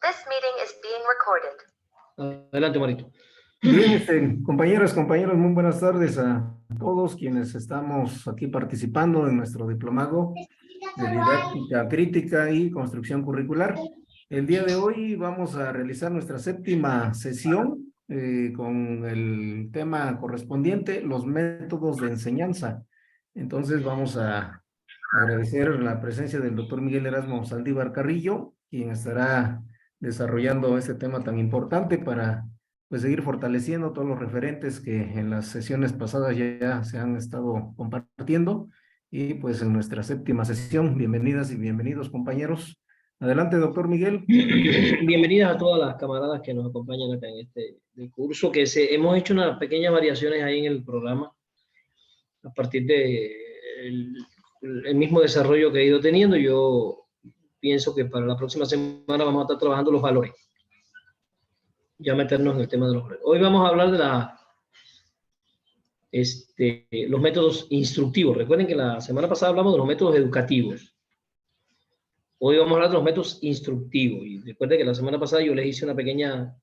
This meeting is being recorded. Adelante, Marito. Bien, compañeras, compañeros, muy buenas tardes a todos quienes estamos aquí participando en nuestro diplomado de didáctica crítica y construcción curricular. El día de hoy vamos a realizar nuestra séptima sesión con el tema correspondiente, los métodos de enseñanza. Entonces vamos a agradecer la presencia del doctor Miguel Erasmo Saldívar Carrillo, quien estará desarrollando este tema tan importante para pues seguir fortaleciendo todos los referentes que en las sesiones pasadas ya se han estado compartiendo. Y pues en nuestra séptima sesión, bienvenidas y bienvenidos compañeros. Adelante, doctor Miguel. Bienvenidas a todas las camaradas que nos acompañan acá en este curso, que hemos hecho unas pequeñas variaciones ahí en el programa, a partir de el mismo desarrollo que he ido teniendo. Yo pienso que para la próxima semana vamos a estar trabajando los valores. Ya meternos en el tema de los valores. Hoy vamos a hablar de los métodos instructivos. Recuerden que la semana pasada hablamos de los métodos educativos. Hoy vamos a hablar de los métodos instructivos. Y recuerden que la semana pasada yo les hice una pequeña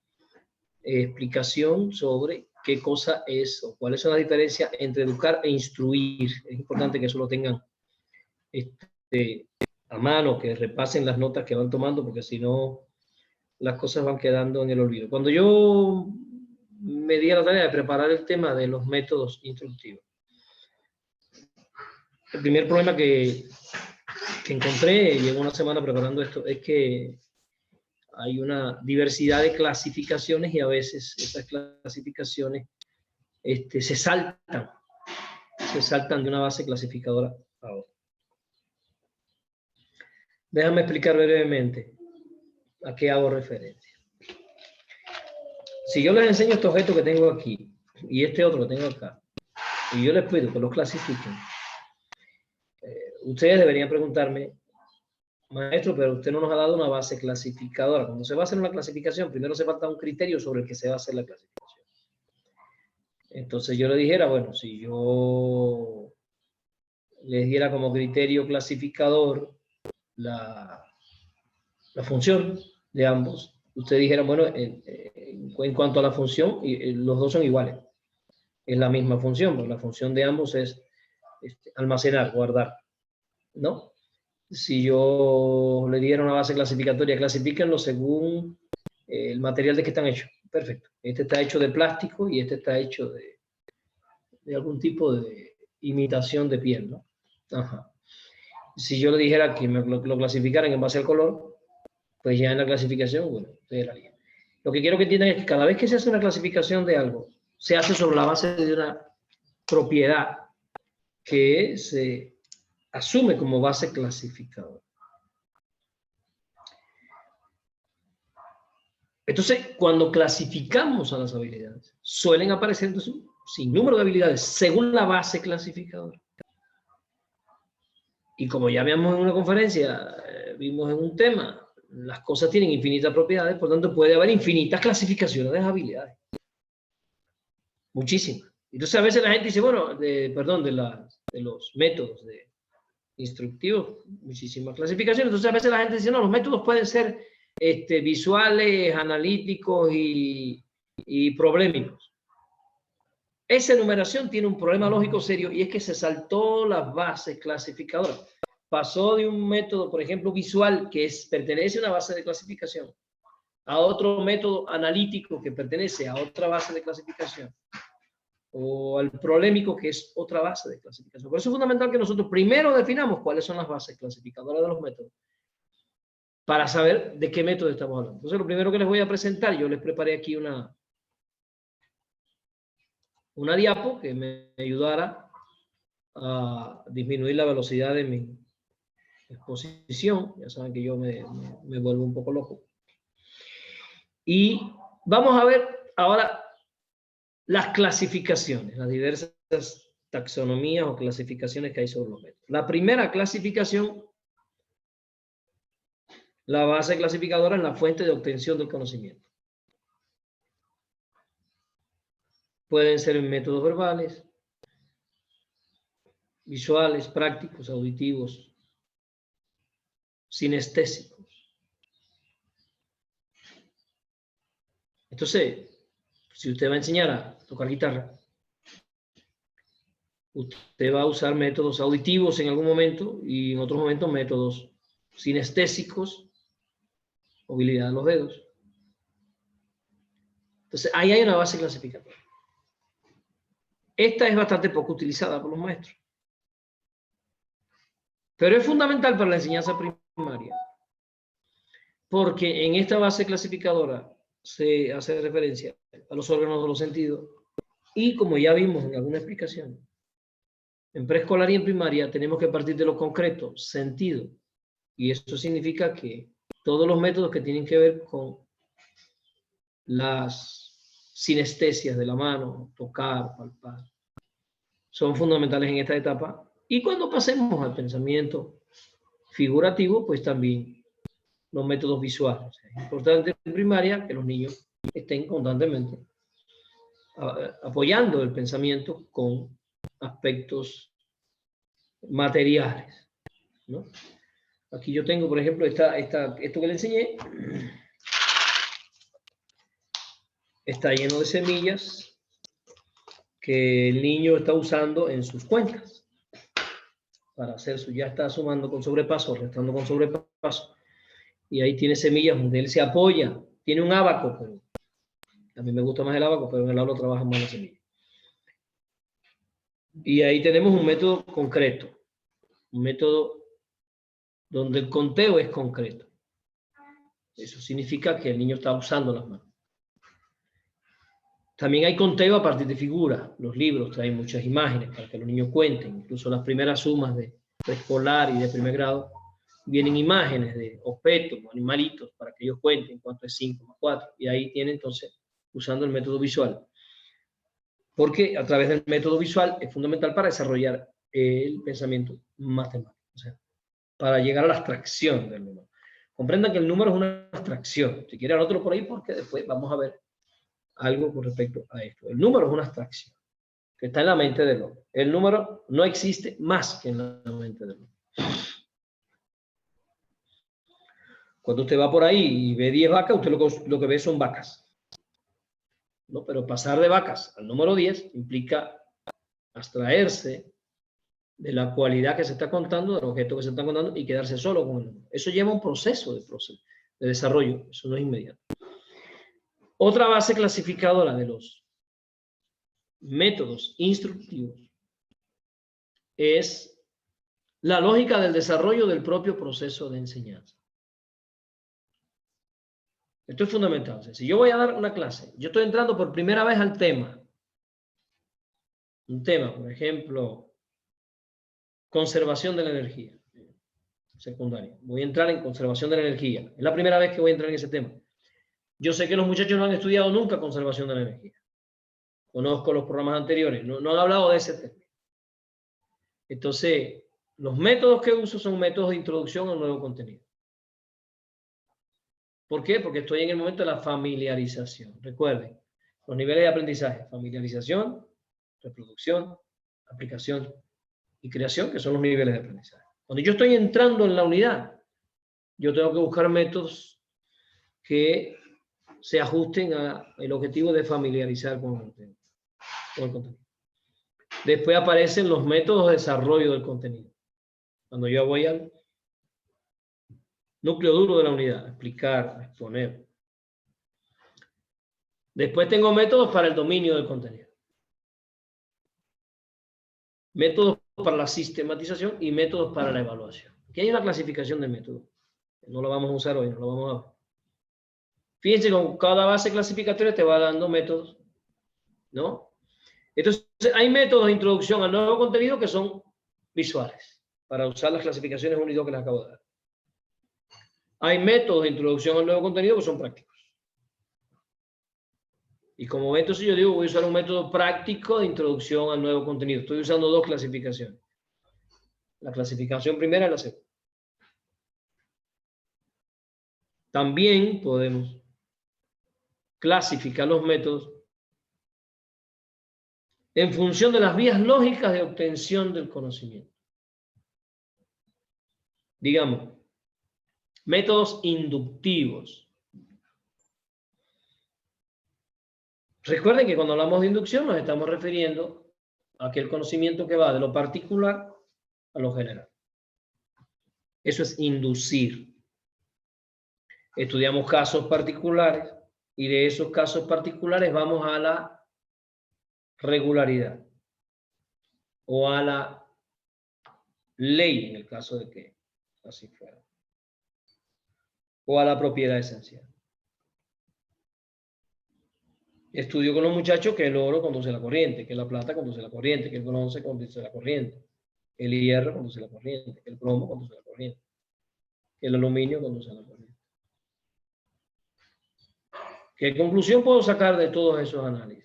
explicación sobre qué cosa es o cuáles son las diferencias entre educar e instruir. Es importante que eso lo tengan a mano, que repasen las notas que van tomando, porque si no, las cosas van quedando en el olvido. Cuando yo me di a la tarea de preparar el tema de los métodos instructivos, el primer problema que encontré, llevo una semana preparando esto, es que hay una diversidad de clasificaciones y a veces esas clasificaciones se saltan de una base clasificadora a otra. Déjame explicar brevemente a qué hago referencia. Si yo les enseño este objeto que tengo aquí y este otro que tengo acá, y yo les pido que los clasifiquen, ustedes deberían preguntarme, maestro, pero usted no nos ha dado una base clasificadora. Cuando se va a hacer una clasificación, primero se falta un criterio sobre el que se va a hacer la clasificación. Entonces yo le dijera, bueno, si yo les diera como criterio clasificador la función de ambos, usted dijera, bueno, en cuanto a la función, los dos son iguales. Es la misma función, pero la función de ambos es almacenar, guardar, ¿no? Si yo le diera una base clasificatoria, clasifíquenlo según el material de que están hechos. Perfecto. Este está hecho de plástico y este está hecho de algún tipo de imitación de piel, ¿no? Ajá. Si yo le dijera que lo clasificaran en base al color, pues ya en la clasificación, bueno, ustedes la harían. Lo que quiero que entiendan es que cada vez que se hace una clasificación de algo, se hace sobre la base de una propiedad que se asume como base clasificadora. Entonces, cuando clasificamos a las habilidades, suelen aparecer entonces un sinnúmero de habilidades según la base clasificadora. Y como ya vimos en una conferencia, vimos en un tema, las cosas tienen infinitas propiedades, por tanto puede haber infinitas clasificaciones de habilidades. Muchísimas. Entonces a veces la gente dice, bueno, de los métodos instructivos, muchísimas clasificaciones. Entonces a veces la gente dice, no, los métodos pueden ser visuales, analíticos y problemáticos. Esa enumeración tiene un problema lógico serio y es que se saltó las bases clasificadoras. Pasó de un método, por ejemplo, visual, que pertenece a una base de clasificación, a otro método analítico que pertenece a otra base de clasificación, o al problemático, que es otra base de clasificación. Por eso es fundamental que nosotros primero definamos cuáles son las bases clasificadoras de los métodos, para saber de qué método estamos hablando. Entonces, lo primero que les voy a presentar, yo les preparé aquí una diapo que me ayudara a disminuir la velocidad de mi exposición. Ya saben que yo me vuelvo un poco loco. Y vamos a ver ahora las clasificaciones, las diversas taxonomías o clasificaciones que hay sobre los métodos. La primera clasificación, la base clasificadora es la fuente de obtención del conocimiento. Pueden ser métodos verbales, visuales, prácticos, auditivos, sinestésicos. Entonces, si usted va a enseñar a tocar guitarra, usted va a usar métodos auditivos en algún momento y en otros momentos métodos sinestésicos, movilidad de los dedos. Entonces, ahí hay una base clasificatoria. Esta es bastante poco utilizada por los maestros. Pero es fundamental para la enseñanza primaria, porque en esta base clasificadora se hace referencia a los órganos de los sentidos y, como ya vimos en alguna explicación, en preescolar y en primaria tenemos que partir de lo concreto, sentido, y eso significa que todos los métodos que tienen que ver con las sinestesias de la mano, tocar, palpar, son fundamentales en esta etapa. Y cuando pasemos al pensamiento figurativo, pues también los métodos visuales. Es importante en primaria que los niños estén constantemente apoyando el pensamiento con aspectos materiales, ¿no? Aquí yo tengo, por ejemplo, esto que le enseñé. Está lleno de semillas que el niño está usando en sus cuentas para hacer ya está sumando con sobrepaso, restando con sobrepaso. Y ahí tiene semillas donde él se apoya. Tiene un ábaco, pero a mí me gusta más el ábaco, pero en el aula trabaja más la semilla. Y ahí tenemos un método concreto, un método donde el conteo es concreto. Eso significa que el niño está usando las manos. También hay conteo a partir de figuras. Los libros traen muchas imágenes para que los niños cuenten. Incluso las primeras sumas de preescolar y de primer grado vienen imágenes de objetos o animalitos para que ellos cuenten cuánto es 5 más 4. Y ahí tiene entonces, usando el método visual. Porque a través del método visual es fundamental para desarrollar el pensamiento matemático. O sea, para llegar a la abstracción del número. Comprendan que el número es una abstracción. Si quieren otro por ahí, porque después vamos a ver algo con respecto a esto. El número es una abstracción que está en la mente del hombre. El número no existe más que en la mente del hombre. Cuando usted va por ahí y ve 10 vacas, usted lo que ve son vacas. ¿No? Pero pasar de vacas al número 10 implica abstraerse de la cualidad que se está contando, del objeto que se está contando, y quedarse solo con el número. Eso lleva un proceso de desarrollo, eso no es inmediato. Otra base clasificadora de los métodos instructivos es la lógica del desarrollo del propio proceso de enseñanza. Esto es fundamental. O sea, si yo voy a dar una clase, yo estoy entrando por primera vez al tema. Un tema, por ejemplo, conservación de la energía. Secundaria. Voy a entrar en conservación de la energía. Es la primera vez que voy a entrar en ese tema. Yo sé que los muchachos no han estudiado nunca conservación de la energía. Conozco los programas anteriores. No han hablado de ese tema. Entonces, los métodos que uso son métodos de introducción al nuevo contenido. ¿Por qué? Porque estoy en el momento de la familiarización. Recuerden, los niveles de aprendizaje: familiarización, reproducción, aplicación y creación, que son los niveles de aprendizaje. Cuando yo estoy entrando en la unidad, yo tengo que buscar métodos que se ajusten al objetivo de familiarizar con el contenido. Después aparecen los métodos de desarrollo del contenido. Cuando yo voy al núcleo duro de la unidad, explicar, exponer. Después tengo métodos para el dominio del contenido. Métodos para la sistematización y métodos para la evaluación. Aquí hay una clasificación de métodos. No lo vamos a usar hoy, no lo vamos a ver. Fíjense, con cada base clasificatoria te va dando métodos, ¿no? Entonces, hay métodos de introducción al nuevo contenido que son visuales, para usar las clasificaciones 1 y 2 que les acabo de dar. Hay métodos de introducción al nuevo contenido que son prácticos. Y como ven, entonces yo digo, voy a usar un método práctico de introducción al nuevo contenido. Estoy usando 2 clasificaciones. La clasificación primera y la segunda. También podemos clasificar los métodos en función de las vías lógicas de obtención del conocimiento. Digamos, métodos inductivos. Recuerden que cuando hablamos de inducción nos estamos refiriendo a aquel conocimiento que va de lo particular a lo general. Eso es inducir. Estudiamos casos particulares y de esos casos particulares vamos a la regularidad o a la ley, en el caso de que así fuera, o a la propiedad esencial. Estudio con los muchachos que el oro conduce la corriente, que la plata conduce la corriente, que el bronce conduce la corriente, el hierro conduce la corriente, que el plomo conduce la corriente, que el aluminio conduce la corriente. ¿Qué conclusión puedo sacar de todos esos análisis?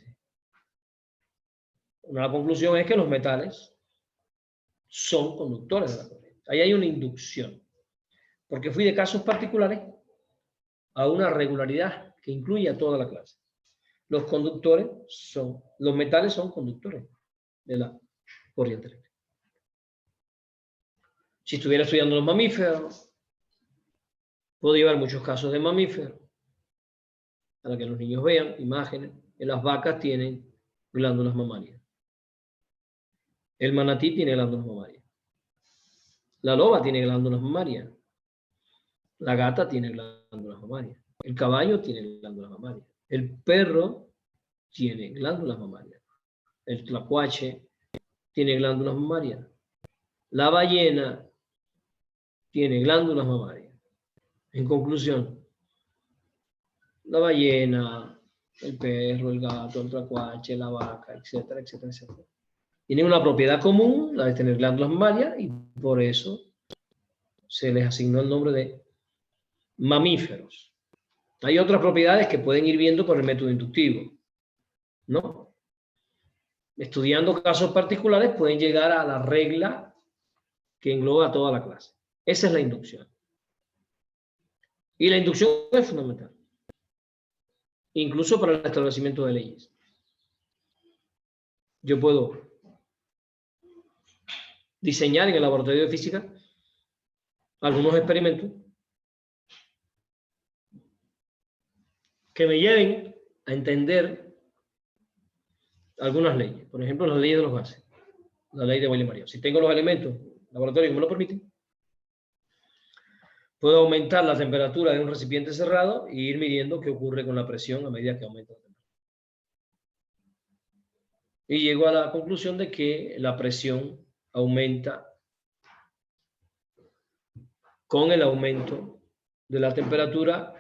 Una conclusión es que los metales son conductores de la corriente. Ahí hay una inducción, porque fui de casos particulares a una regularidad que incluye a toda la clase. Los metales son conductores de la corriente eléctrica. Si estuviera estudiando los mamíferos, puedo llevar muchos casos de mamíferos para que los niños vean imágenes. En las vacas tienen glándulas mamarias. El manatí tiene glándulas mamarias. La loba tiene glándulas mamarias. La gata tiene glándulas mamarias. El caballo tiene glándulas mamarias. El perro tiene glándulas mamarias. El tlacuache tiene glándulas mamarias. La ballena tiene glándulas mamarias. En conclusión, la ballena, el perro, el gato, el tlacuache, la vaca, etcétera, etcétera, etcétera, tienen una propiedad común, la de tener glándulas mamarias, y por eso se les asignó el nombre de mamíferos. Hay otras propiedades que pueden ir viendo por el método inductivo, ¿no? Estudiando casos particulares pueden llegar a la regla que engloba a toda la clase. Esa es la inducción. Y la inducción es fundamental, incluso para el establecimiento de leyes. Yo puedo diseñar en el laboratorio de física algunos experimentos que me lleven a entender algunas leyes. Por ejemplo, las leyes de los gases, la ley de Boyle-Mario. Si tengo los elementos laboratorio que me lo permiten, puedo aumentar la temperatura de un recipiente cerrado e ir midiendo qué ocurre con la presión a medida que aumenta la temperatura. Y llego a la conclusión de que la presión aumenta con el aumento de la temperatura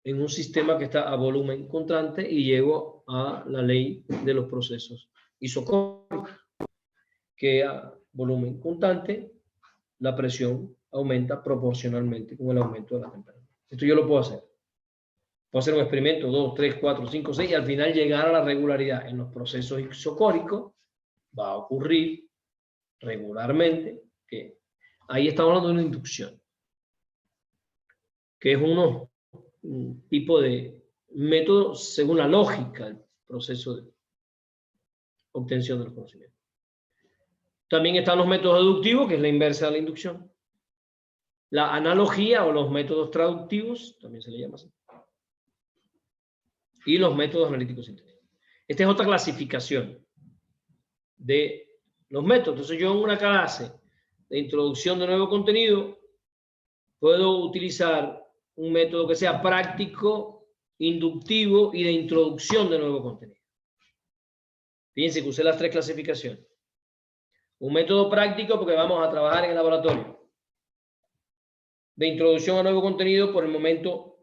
en un sistema que está a volumen constante, y llego a la ley de los procesos isocóricos, que a volumen constante la presión aumenta proporcionalmente con el aumento de la temperatura. Esto yo lo puedo hacer. Puedo hacer un experimento, 2, 3, 4, 5, 6, y al final llegar a la regularidad. En los procesos isocóricos va a ocurrir regularmente que ahí estamos hablando de una inducción, que es un tipo de método según la lógica del proceso de obtención de los conocimientos. También están los métodos deductivos, que es la inversa de la inducción. La analogía o los métodos traductivos, también se le llama así. Y los métodos analíticos sintéticos. Esta es otra clasificación de los métodos. Entonces yo en una clase de introducción de nuevo contenido puedo utilizar un método que sea práctico, inductivo y de introducción de nuevo contenido. Fíjense que usé las tres clasificaciones. Un método práctico porque vamos a trabajar en el laboratorio. De introducción a nuevo contenido por el momento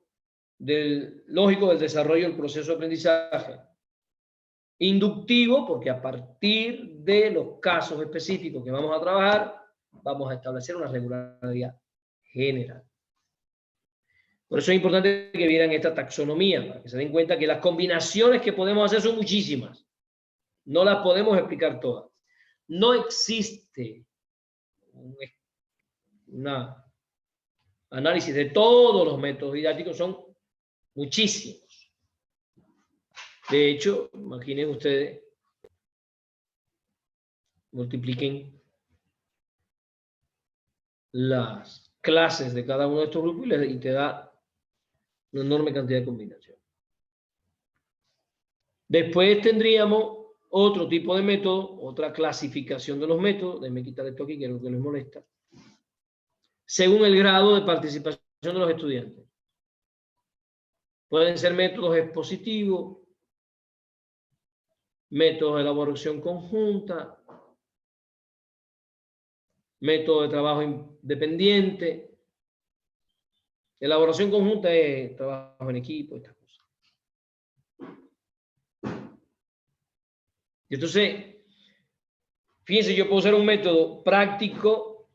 lógico del desarrollo del proceso de aprendizaje. Inductivo porque a partir de los casos específicos que vamos a trabajar, vamos a establecer una regularidad general. Por eso es importante que vieran esta taxonomía, para que se den cuenta que las combinaciones que podemos hacer son muchísimas. No las podemos explicar todas. No existe un análisis de todos los métodos didácticos, son muchísimos. De hecho, imaginen ustedes, multipliquen las clases de cada uno de estos grupos y te da una enorme cantidad de combinaciones. Después tendríamos otro tipo de método, otra clasificación de los métodos. Déjenme quitar esto aquí, que es lo que les molesta. Según el grado de participación de los estudiantes. Pueden ser métodos expositivos, métodos de elaboración conjunta, método de trabajo independiente. Elaboración conjunta es trabajo en equipo, estas cosas. Y entonces, fíjense, yo puedo usar un método práctico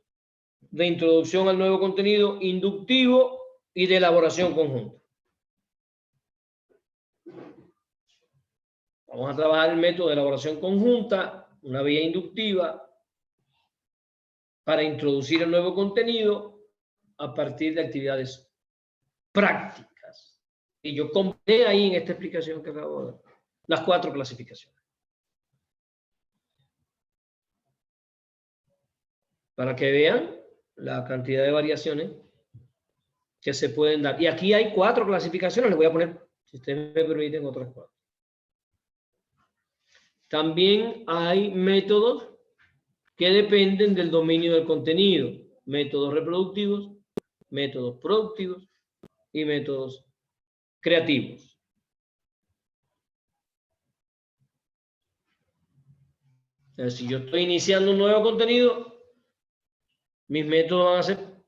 de introducción al nuevo contenido, inductivo y de elaboración conjunta. Vamos a trabajar el método de elaboración conjunta, una vía inductiva, para introducir el nuevo contenido a partir de actividades prácticas. Y yo compré ahí en esta explicación que acabo de dar las 4 clasificaciones. Para que vean la cantidad de variaciones que se pueden dar. Y aquí hay 4 clasificaciones, les voy a poner, si ustedes me permiten, otras 4. También hay métodos que dependen del dominio del contenido. Métodos reproductivos, métodos productivos y métodos creativos. O sea, si yo estoy iniciando un nuevo contenido, mis métodos van a ser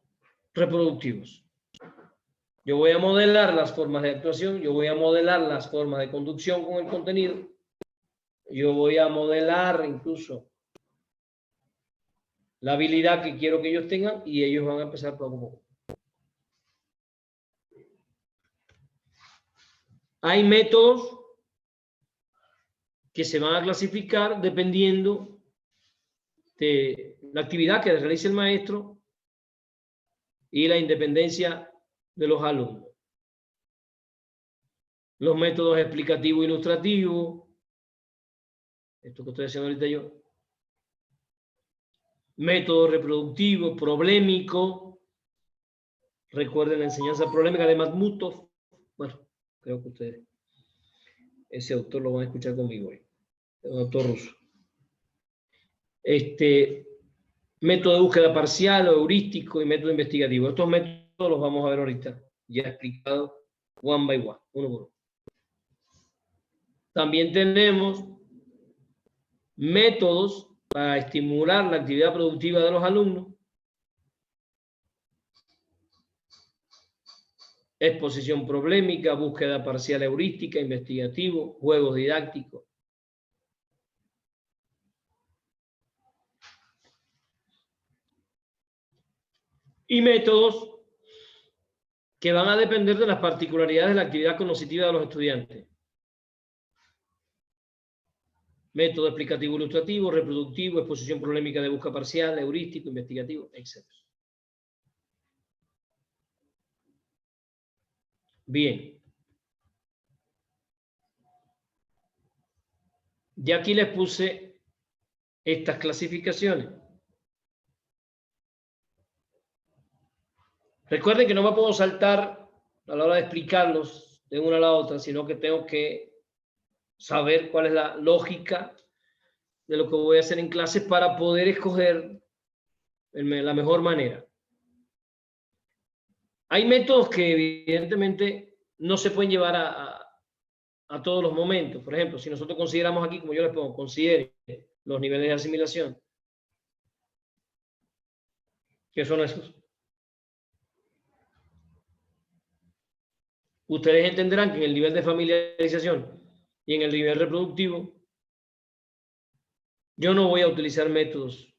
reproductivos. Yo voy a modelar las formas de actuación, yo voy a modelar las formas de conducción con el contenido, yo voy a modelar incluso la habilidad que quiero que ellos tengan y ellos van a empezar poco a poco. Hay métodos que se van a clasificar dependiendo de la actividad que realice el maestro y la independencia de los alumnos. Los métodos explicativo e ilustrativo, esto que estoy haciendo ahorita yo. Método reproductivo, problemático. Recuerden la enseñanza problemática de Makhmutov. Bueno, creo que ustedes, ese autor lo van a escuchar conmigo hoy. Es un autor ruso. Método de búsqueda parcial o heurístico y método investigativo. Estos métodos los vamos a ver ahorita, ya explicados one by one, uno por uno. También tenemos métodos para estimular la actividad productiva de los alumnos. Exposición problemática, búsqueda parcial heurística, investigativo, juegos didácticos. Y métodos que van a depender de las particularidades de la actividad cognitiva de los estudiantes. Método explicativo ilustrativo, reproductivo, exposición problemática de búsqueda parcial, heurístico, investigativo, etc. Bien. Ya aquí les puse estas clasificaciones. Recuerden que no me puedo saltar a la hora de explicarlos de una a la otra, sino que tengo que saber cuál es la lógica de lo que voy a hacer en clase para poder escoger la mejor manera. Hay métodos que evidentemente no se pueden llevar a todos los momentos. Por ejemplo, si nosotros consideramos aquí, como yo les pongo, considere los niveles de asimilación. ¿Qué son esos? Ustedes entenderán que en el nivel de familiarización y en el nivel reproductivo, yo no voy a utilizar métodos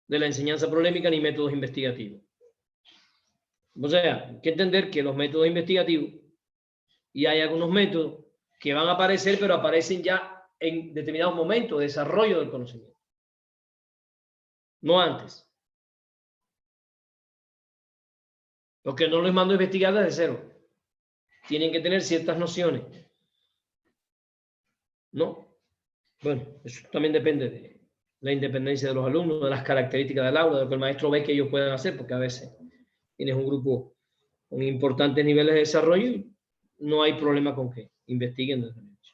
de la enseñanza problemática ni métodos investigativos. O sea, hay que entender que los métodos investigativos, y hay algunos métodos que van a aparecer, pero aparecen ya en determinados momentos de desarrollo del conocimiento. No antes. Porque no les mando a investigar desde cero. Tienen que tener ciertas nociones. ¿No? Bueno, eso también depende de la independencia de los alumnos, de las características del aula, de lo que el maestro ve que ellos pueden hacer, porque a veces tienes un grupo con importantes niveles de desarrollo y no hay problema con que investiguen desde el inicio.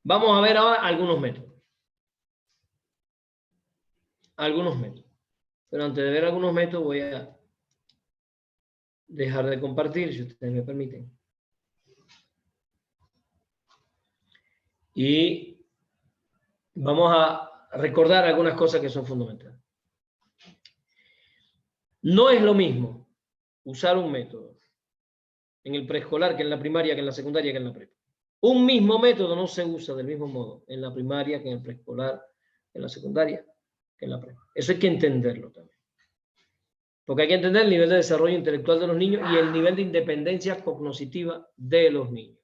Vamos a ver ahora algunos métodos. Algunos métodos. Pero antes de ver algunos métodos voy a dejar de compartir, si ustedes me permiten. Y vamos a recordar algunas cosas que son fundamentales. No es lo mismo usar un método en el preescolar que en la primaria, que en la secundaria, que en la prepa. Un mismo método no se usa del mismo modo en la primaria, que en el preescolar, en la secundaria, que en la prepa. Eso hay que entenderlo también. Porque hay que entender el nivel de desarrollo intelectual de los niños y el nivel de independencia cognitiva de los niños.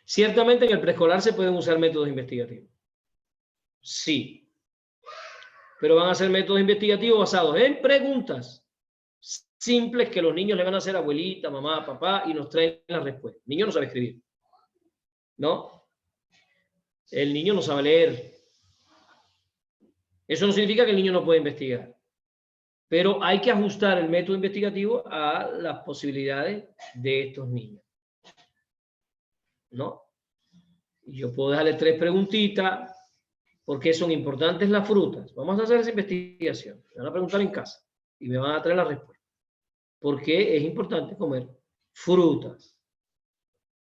Ciertamente en el preescolar se pueden usar métodos investigativos. Sí. Pero van a ser métodos investigativos basados en preguntas simples que los niños le van a hacer a abuelita, mamá, papá y nos traen la respuesta. El niño no sabe escribir. ¿No? El niño no sabe leer. Eso no significa que el niño no pueda investigar. Pero hay que ajustar el método investigativo a las posibilidades de estos niños. ¿No? Yo puedo dejarle 3 preguntitas. ¿Por qué son importantes las frutas? Vamos a hacer esa investigación. Me van a preguntar en casa y me van a traer la respuesta. ¿Por qué es importante comer frutas?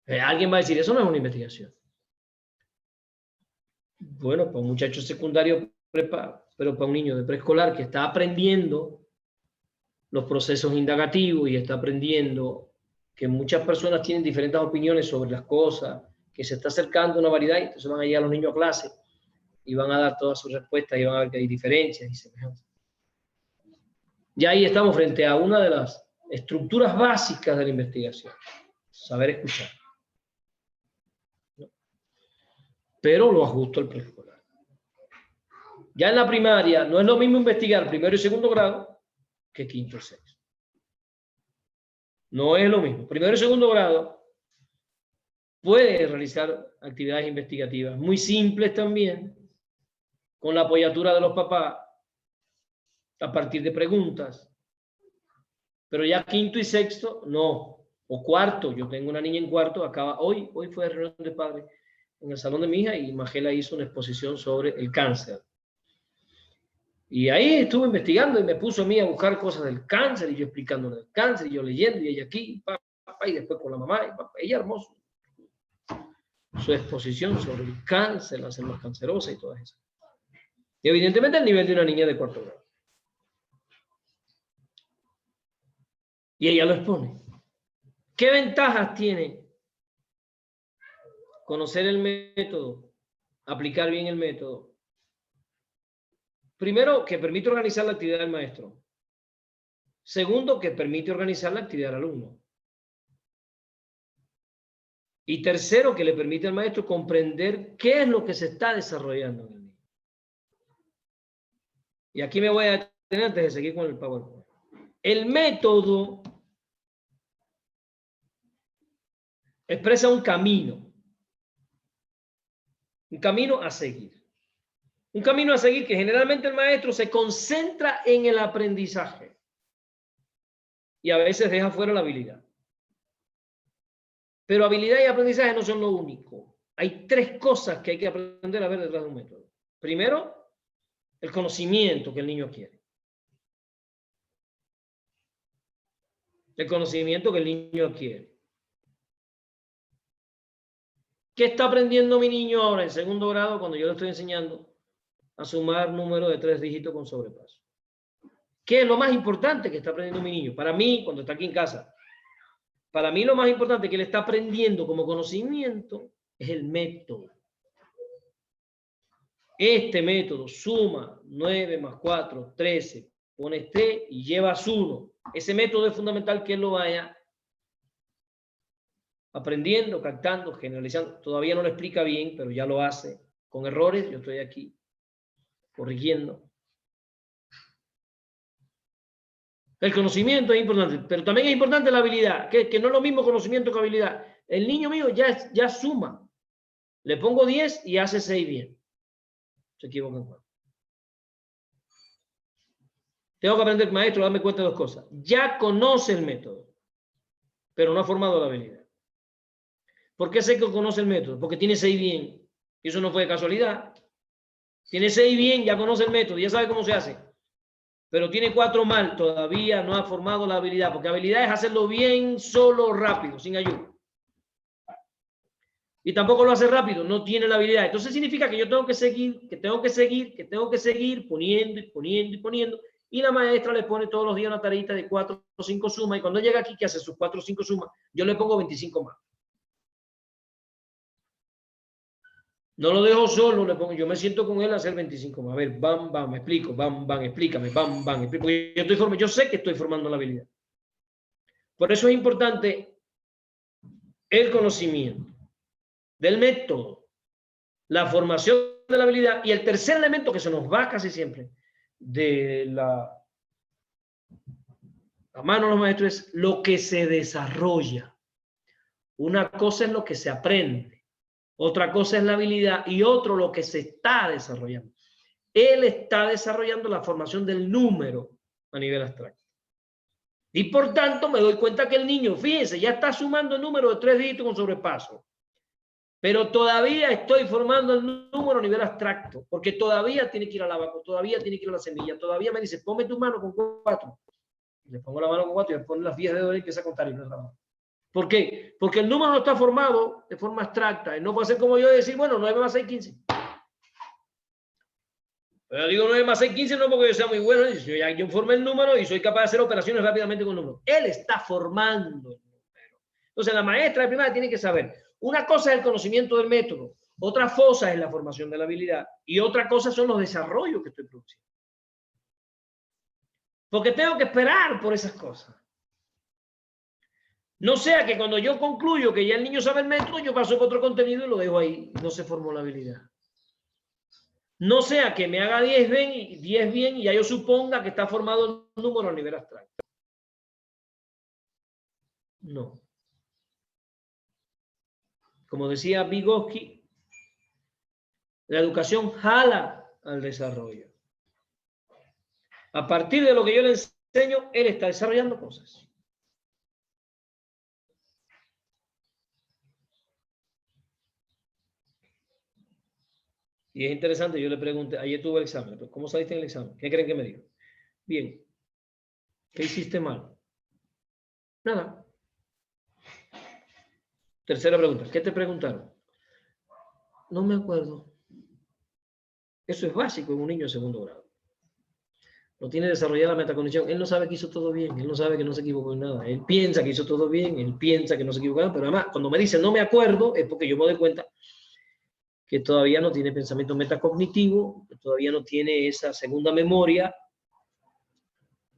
Alguien va a decir, eso no es una investigación. Bueno, para un muchacho secundario prepa, pero para un niño de preescolar que está aprendiendo los procesos indagativos y está aprendiendo que muchas personas tienen diferentes opiniones sobre las cosas, que se está acercando a una variedad y entonces van a llegar los niños a clase y van a dar todas sus respuestas y van a ver que hay diferencias y semejanzas. Y ahí estamos frente a una de las estructuras básicas de la investigación, saber escuchar. ¿No? Pero lo ajusto al preescolar. Ya en la primaria no es lo mismo investigar primero y segundo grado que quinto y sexto. No es lo mismo. Primero y segundo grado puede realizar actividades investigativas muy simples también, con la apoyatura de los papás, a partir de preguntas. Pero ya quinto y sexto, no. O cuarto, yo tengo una niña en cuarto, hoy fue a reunión de padres en el salón de mi hija y Magela hizo una exposición sobre el cáncer. Y ahí estuve investigando y me puso a mí a buscar cosas del cáncer y yo explicándole del cáncer y yo leyendo y ella aquí, papá, y después con la mamá y papá. Ella hermoso. Su exposición sobre el cáncer, las células cancerosas y todo eso. Y evidentemente el nivel de una niña de cuarto grado. Y ella lo expone. ¿Qué ventajas tiene conocer el método, aplicar bien el método? Primero, que permite organizar la actividad del maestro. Segundo, que permite organizar la actividad del alumno. Y tercero, que le permite al maestro comprender qué es lo que se está desarrollando en el niño. Y aquí me voy a detener antes de seguir con el PowerPoint. El método expresa un camino a seguir. Un camino a seguir que generalmente el maestro se concentra en el aprendizaje y a veces deja fuera la habilidad. Pero habilidad y aprendizaje no son lo único. Hay 3 cosas que hay que aprender a ver detrás de un método. Primero, el conocimiento que el niño quiere. El conocimiento que el niño adquiere. ¿Qué está aprendiendo mi niño ahora en segundo grado cuando yo le estoy enseñando a sumar números de 3 dígitos con sobrepaso? ¿Qué es lo más importante que está aprendiendo mi niño? Para mí, cuando está aquí en casa, para mí lo más importante que él está aprendiendo como conocimiento es el método. Este método suma 9 más 4, 13, pones 3 y llevas 1. Ese método es fundamental que él lo vaya aprendiendo, captando, generalizando. Todavía no lo explica bien, pero ya lo hace. Con errores, yo estoy aquí corrigiendo. El conocimiento es importante, pero también es importante la habilidad, que no es lo mismo conocimiento que habilidad. El niño mío ya suma. Le pongo 10 y hace 6 bien. Se equivoca en 4. Tengo que aprender, maestro, darme cuenta de 2 cosas. Ya conoce el método. pero no ha formado la habilidad. ¿Por qué sé que conoce el método? Porque tiene 6 bien. Y eso no fue de casualidad. Tiene 6 bien, ya conoce el método, ya sabe cómo se hace. Pero tiene 4 mal, todavía no ha formado la habilidad, porque habilidad es hacerlo bien, solo, rápido, sin ayuda. Y tampoco lo hace rápido, no tiene la habilidad. Entonces significa que yo tengo que seguir, poniendo y poniendo y poniendo. Y la maestra le pone todos los días una tarita de 4 o 5 sumas. Y cuando llega aquí, que hace sus 4 o 5 sumas, yo le pongo 25 más. No lo dejo solo, le pongo, yo me siento con él a hacer 25 más. A ver, bam, bam, me explico, bam, bam, explícame, bam, bam, explico. Yo sé que estoy formando la habilidad. Por eso es importante el conocimiento del método, la formación de la habilidad y el tercer elemento que se nos va casi siempre de la mano de los maestros es lo que se desarrolla. Una cosa es lo que se aprende. Otra cosa es la habilidad y otro lo que se está desarrollando. Él está desarrollando la formación del número a nivel abstracto. Y por tanto me doy cuenta que el niño, fíjense, ya está sumando el número de 3 dígitos con sobrepaso. Pero todavía estoy formando el número a nivel abstracto, porque todavía tiene que ir al abaco, todavía tiene que ir a la semilla, todavía me dice, ponme tu mano con 4. Le pongo la mano con 4 y me pone las 10 de oro y empieza a contar y no es la mano. ¿Por qué? Porque el número no está formado de forma abstracta. Y no puede ser como yo decir, bueno, 9 más 6, 15. Pero digo 9 más 6, 15 no porque yo sea muy bueno. Yo formé el número y soy capaz de hacer operaciones rápidamente con el número. Él está formando el número. Entonces la maestra de primaria tiene que saber. Una cosa es el conocimiento del método. Otra cosa es la formación de la habilidad. Y otra cosa son los desarrollos que estoy produciendo. Porque tengo que esperar por esas cosas. No sea que cuando yo concluyo que ya el niño sabe el método, yo paso por otro contenido y lo dejo ahí. No se formó la habilidad. No sea que me haga 10 bien y ya yo suponga que está formado el número a nivel abstracto. No. Como decía Vygotsky, la educación jala al desarrollo. A partir de lo que yo le enseño, él está desarrollando cosas. Y es interesante, yo le pregunté, ayer tuve el examen, ¿cómo saliste en el examen? ¿Qué creen que me dijo? Bien. ¿Qué hiciste mal? Nada. Tercera pregunta, ¿qué te preguntaron? No me acuerdo. Eso es básico en un niño de segundo grado. No tiene desarrollada la metacognición. Él no sabe que hizo todo bien, él no sabe que no se equivocó en nada. Él piensa que hizo todo bien, él piensa que no se equivocó en nada, pero además, cuando me dice no me acuerdo, es porque yo me doy cuenta que todavía no tiene pensamiento metacognitivo, que todavía no tiene esa segunda memoria,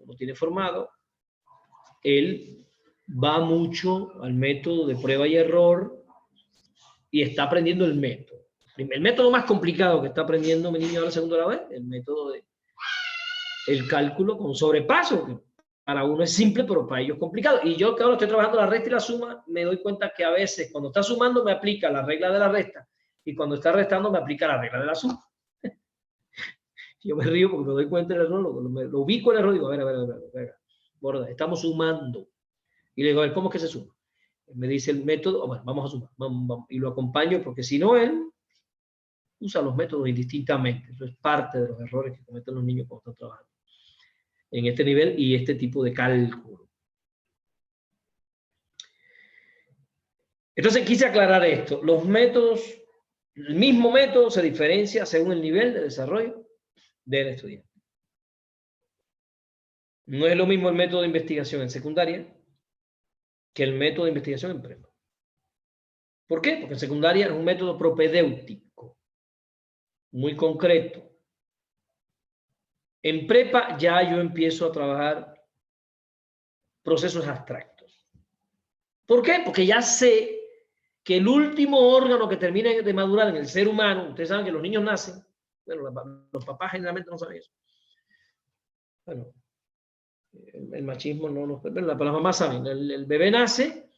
no tiene formado. Él va mucho al método de prueba y error y está aprendiendo el método. El método más complicado que está aprendiendo mi niño ahora segundo grado es el método de el cálculo con sobrepaso, que para uno es simple, pero para ellos es complicado. Y yo que ahora estoy trabajando la resta y la suma, me doy cuenta que a veces cuando está sumando me aplica la regla de la resta y cuando está restando me aplica la regla de la suma. Yo me río porque me doy cuenta del error, lo ubico el error y digo, a ver, borda, estamos sumando. Y le digo, a ver, ¿cómo es que se suma? Me dice el método, bueno, vamos a sumar, vamos, y lo acompaño porque si no, él usa los métodos indistintamente. Eso es parte de los errores que cometen los niños cuando están trabajando en este nivel y este tipo de cálculo. Entonces quise aclarar esto. Los métodos, el mismo método se diferencia según el nivel de desarrollo del estudiante. No es lo mismo el método de investigación en secundaria que el método de investigación en prepa. ¿Por qué? Porque en secundaria es un método propedéutico, muy concreto. En prepa ya yo empiezo a trabajar procesos abstractos. ¿Por qué? Porque ya sé que el último órgano que termina de madurar en el ser humano, ustedes saben que los niños nacen, bueno, los papás generalmente no saben eso. Bueno, el machismo no, pero las mamás saben, el bebé nace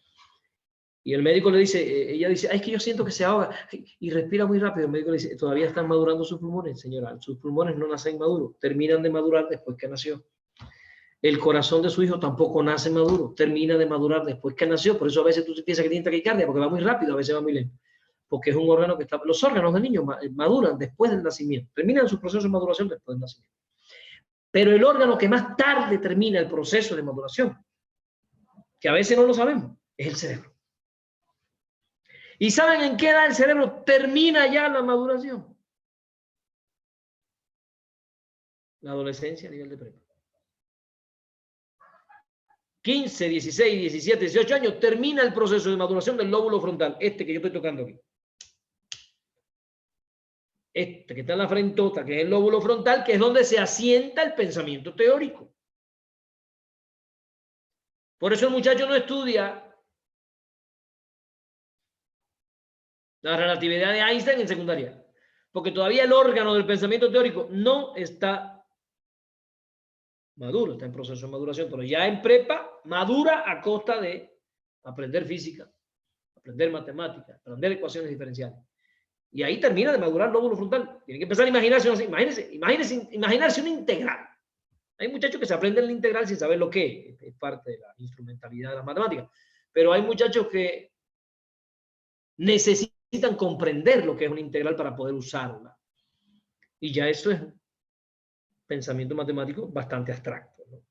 y el médico le dice, ella dice, ay, es que yo siento que se ahoga y respira muy rápido. El médico le dice, todavía están madurando sus pulmones, señora, sus pulmones no nacen maduros, terminan de madurar después que nació. el corazón de su hijo tampoco nace maduro, termina de madurar después que nació. Por eso a veces tú piensas que tiene taquicardia, porque va muy rápido, a veces va muy lento. Porque es un órgano que está... Los órganos del niño maduran después del nacimiento, terminan su proceso de maduración después del nacimiento. Pero el órgano que más tarde termina el proceso de maduración, que a veces no lo sabemos, es el cerebro. ¿Y saben en qué edad el cerebro termina ya la maduración? La adolescencia a nivel de prepa. 15, 16, 17, 18 años termina el proceso de maduración del lóbulo frontal, este que yo estoy tocando aquí. Este que está en la frentota, que es el lóbulo frontal, que es donde se asienta el pensamiento teórico. Por eso el muchacho no estudia la relatividad de Einstein en secundaria, porque todavía el órgano del pensamiento teórico no está maduro, está en proceso de maduración, pero ya en prepa madura a costa de aprender física, aprender matemáticas, aprender ecuaciones diferenciales. Y ahí termina de madurar el lóbulo frontal. Tiene que empezar a imaginarse una integral. Hay muchachos que se aprenden la integral sin saber lo que es parte de la instrumentalidad de las matemáticas. Pero hay muchachos que necesitan comprender lo que es una integral para poder usarla. Y ya eso es pensamiento matemático bastante abstracto, ¿no?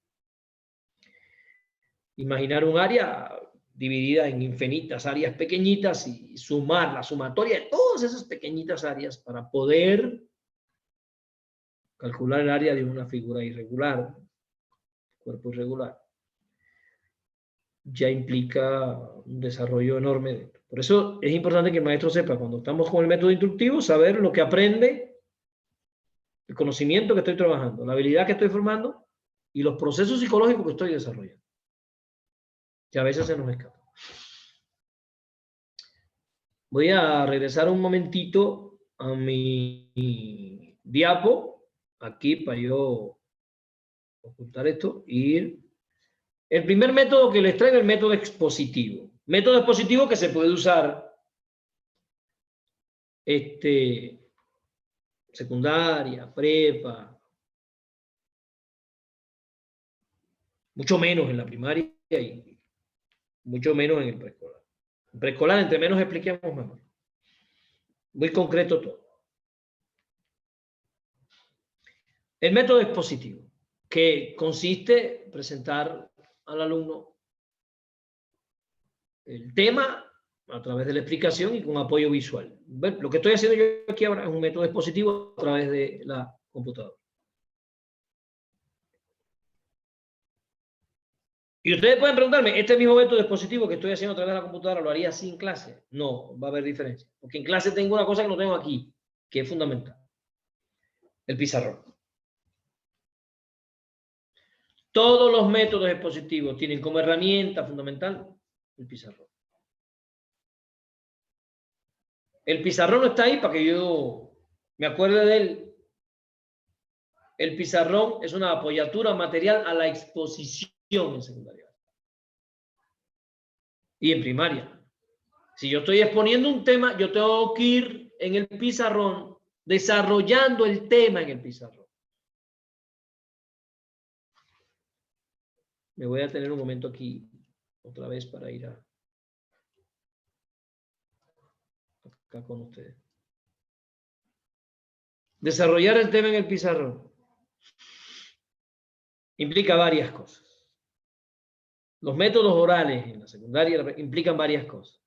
Imaginar un área dividida en infinitas áreas pequeñitas y sumar la sumatoria de todas esas pequeñitas áreas para poder calcular el área de una figura irregular, cuerpo irregular, ya implica un desarrollo enorme. Por eso es importante que el maestro sepa, cuando estamos con el método instructivo, saber lo que aprende, el conocimiento que estoy trabajando, la habilidad que estoy formando y los procesos psicológicos que estoy desarrollando, que a veces se nos escapa. Voy a regresar un momentito a mi diapo, aquí para yo ocultar esto, y ir. El primer método que les traigo es el método expositivo. Método expositivo que se puede usar secundaria, prepa, mucho menos en la primaria y mucho menos en el preescolar. En preescolar, entre menos expliquemos mejor. Muy concreto todo. El método expositivo, que consiste en presentar al alumno el tema a través de la explicación y con apoyo visual. Lo que estoy haciendo yo aquí ahora es un método expositivo a través de la computadora. Y ustedes pueden preguntarme, ¿este mismo método expositivo que estoy haciendo a través de la computadora lo haría así en clase? No, va a haber diferencia. Porque en clase tengo una cosa que no tengo aquí, que es fundamental. El pizarrón. Todos los métodos expositivos tienen como herramienta fundamental el pizarrón. El pizarrón no está ahí para que yo me acuerde de él. El pizarrón es una apoyatura material a la exposición en secundaria y en primaria. Si yo estoy exponiendo un tema, yo tengo que ir en el pizarrón desarrollando el tema en el pizarrón. Me voy a tener un momento aquí otra vez para ir acá con ustedes. Desarrollar el tema en el pizarrón implica varias cosas. Los métodos orales en la secundaria implican varias cosas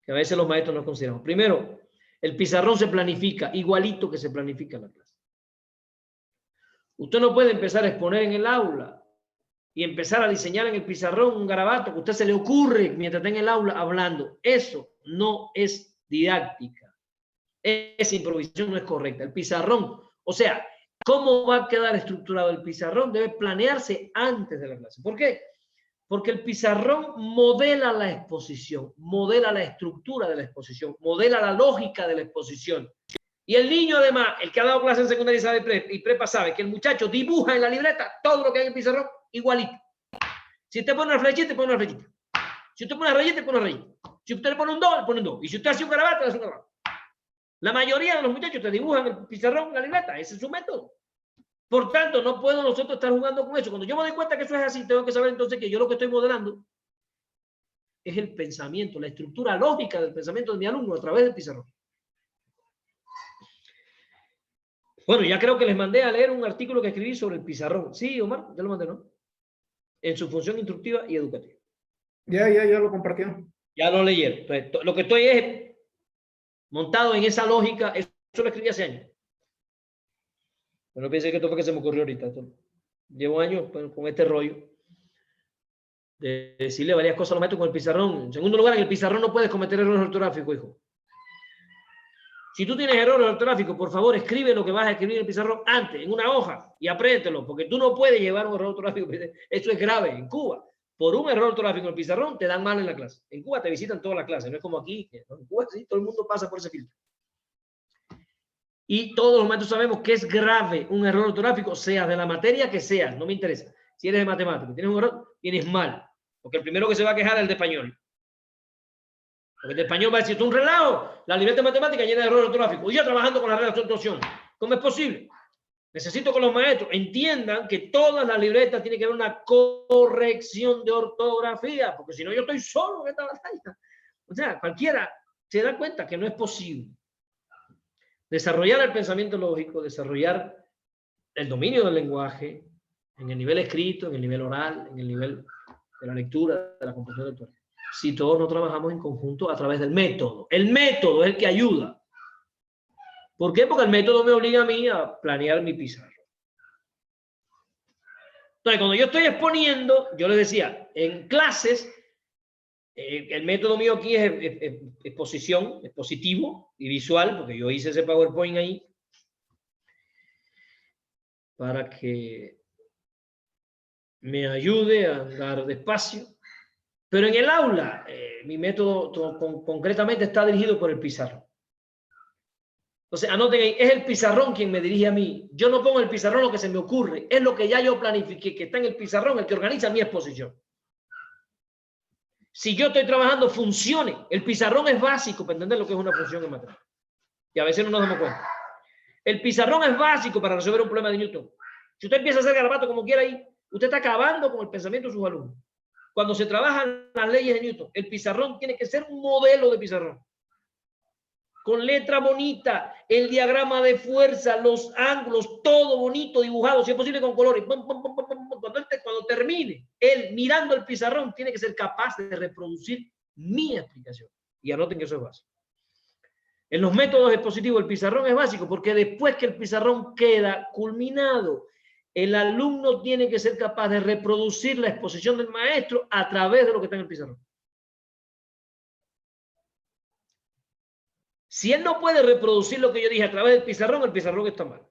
que a veces los maestros no consideran. Primero, el pizarrón se planifica igualito que se planifica en la clase. Usted no puede empezar a exponer en el aula y empezar a diseñar en el pizarrón un garabato que a usted se le ocurre mientras está en el aula hablando. Eso no es didáctica. Esa improvisación no es correcta. El pizarrón, o sea, ¿cómo va a quedar estructurado el pizarrón? Debe planearse antes de la clase. ¿Por qué? Porque el pizarrón modela la exposición, modela la estructura de la exposición, modela la lógica de la exposición. Y el niño, además, el que ha dado clases en secundaria y prepa sabe que el muchacho dibuja en la libreta todo lo que hay en el pizarrón igualito. Si usted pone una flechita, pone una flechita. Si usted pone una rayita, pone una rayita. Si usted le pone un 2, le pone un 2. Y si usted hace un garabato, le hace un garabato. La mayoría de los muchachos te dibujan el pizarrón en la libreta. Ese es su método. Por tanto, no puedo nosotros estar jugando con eso. Cuando yo me doy cuenta que eso es así, tengo que saber entonces que yo lo que estoy modelando es el pensamiento, la estructura lógica del pensamiento de mi alumno a través del pizarrón. Bueno, ya creo que les mandé a leer un artículo que escribí sobre el pizarrón. Sí, Omar, ya lo mandé, ¿no? En su función instructiva y educativa. Ya lo compartió. Ya lo leyeron. Entonces, lo que estoy es montado en esa lógica. Eso lo escribí hace años. Pero no piense que esto fue que se me ocurrió ahorita. Llevo años con este rollo de decirle varias cosas a los maestros con el pizarrón. En segundo lugar, en el pizarrón no puedes cometer errores ortográficos, hijo. Si tú tienes errores ortográficos, por favor, escribe lo que vas a escribir en el pizarrón antes, en una hoja, y apréndetelo, porque tú no puedes llevar un error ortográfico. Eso es grave. En Cuba, por un error ortográfico en el pizarrón, te dan mal en la clase. En Cuba te visitan todas las clases, no es como aquí. En Cuba sí, todo el mundo pasa por ese filtro. Y todos los maestros sabemos que es grave un error ortográfico, sea de la materia que seas, no me interesa. Si eres de matemáticas, tienes un error, tienes mal. Porque el primero que se va a quejar es el de español. Porque el de español va a decir, es un relajo, la libreta de matemática llena de errores ortográficos. Y yo trabajando con la relación de opción. ¿Cómo es posible? Necesito que los maestros entiendan que todas las libretas tienen que haber una corrección de ortografía, porque si no yo estoy solo en esta batalla. O sea, cualquiera se da cuenta que no es posible. Desarrollar el pensamiento lógico, desarrollar el dominio del lenguaje en el nivel escrito, en el nivel oral, en el nivel de la lectura, de la comprensión lectora. Si todos no trabajamos en conjunto a través del método. El método es el que ayuda. ¿Por qué? Porque el método me obliga a mí a planear mi pizarra. Entonces, cuando yo estoy exponiendo, yo les decía, en clases, el método mío aquí es exposición, expositivo y visual, porque yo hice ese PowerPoint ahí para que me ayude a andar despacio. Pero en el aula, mi método concretamente está dirigido por el pizarrón. Entonces, anoten ahí, es el pizarrón quien me dirige a mí. Yo no pongo en el pizarrón lo que se me ocurre, es lo que ya yo planifiqué, que está en el pizarrón, el que organiza mi exposición. Si yo estoy trabajando funciones, el pizarrón es básico para entender lo que es una función en matemáticas. Y a veces no nos damos cuenta. El pizarrón es básico para resolver un problema de Newton. Si usted empieza a hacer garabato como quiera ahí, usted está acabando con el pensamiento de sus alumnos. Cuando se trabajan las leyes de Newton, el pizarrón tiene que ser un modelo de pizarrón. Con letra bonita, el diagrama de fuerza, los ángulos, todo bonito, dibujado, si es posible con colores. Cuando termine, él mirando el pizarrón tiene que ser capaz de reproducir mi explicación. Y anoten que eso es básico. En los métodos expositivos el pizarrón es básico porque después que el pizarrón queda culminado, el alumno tiene que ser capaz de reproducir la exposición del maestro a través de lo que está en el pizarrón. Si él no puede reproducir lo que yo dije a través del pizarrón, el pizarrón está mal.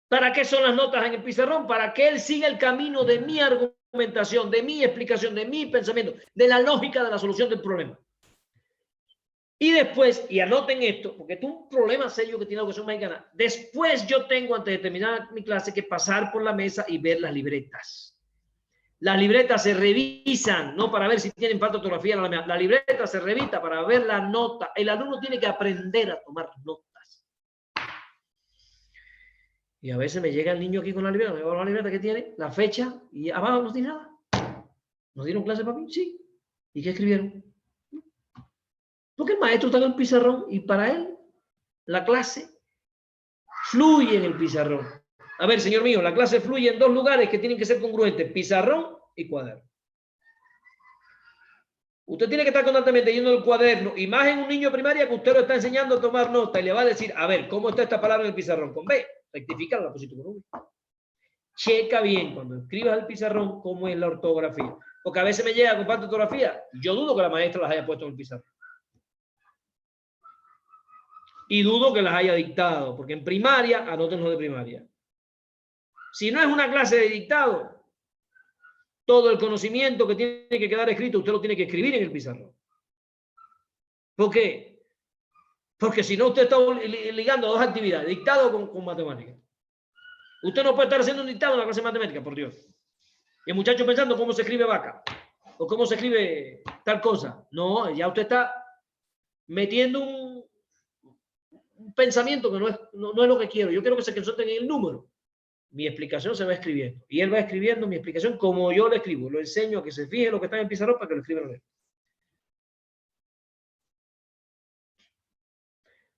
¿Para qué son las notas en el pizarrón? Para que él siga el camino de mi argumentación, de mi explicación, de mi pensamiento, de la lógica de la solución del problema. Y después, y anoten esto, porque esto es un problema serio que tiene la educación mexicana. Después yo tengo, antes de terminar mi clase, que pasar por la mesa y ver las libretas. Las libretas se revisan, no para ver si tienen falta de ortografía. La libreta se revisa para ver la nota. El alumno tiene que aprender a tomar notas. Y a veces me llega el niño aquí con la libreta, me va a la libreta que tiene, la fecha, y abajo no tiene nada. ¿Nos dieron clase para mí? Sí. ¿Y qué escribieron? Porque el maestro está en el pizarrón y para él la clase fluye en el pizarrón. A ver, señor mío, la clase fluye en dos lugares que tienen que ser congruentes, pizarrón y cuaderno. Usted tiene que estar constantemente yendo el cuaderno, y más en un niño de primaria que usted lo está enseñando a tomar nota y le va a decir, a ver, ¿cómo está esta palabra en el pizarrón? Con B, rectifica la posición con V. Checa bien cuando escribas el pizarrón cómo es la ortografía. Porque a veces me llega con falta de ortografía. Yo dudo que la maestra las haya puesto en el pizarrón. Y dudo que las haya dictado, porque en primaria, anoten lo de primaria. Si no es una clase de dictado, todo el conocimiento que tiene que quedar escrito, usted lo tiene que escribir en el pizarrón. ¿Por qué? Porque si no, usted está ligando dos actividades, dictado con matemáticas. Usted no puede estar haciendo un dictado en la clase de matemáticas, por Dios. Y el muchacho pensando cómo se escribe vaca, o cómo se escribe tal cosa. No, ya usted está metiendo un pensamiento que no es lo que quiero. Yo quiero que se concentren en el número. Mi explicación se va escribiendo. Y él va escribiendo mi explicación como yo lo escribo. Lo enseño a que se fije lo que está en el pizarrón para que lo escriban él.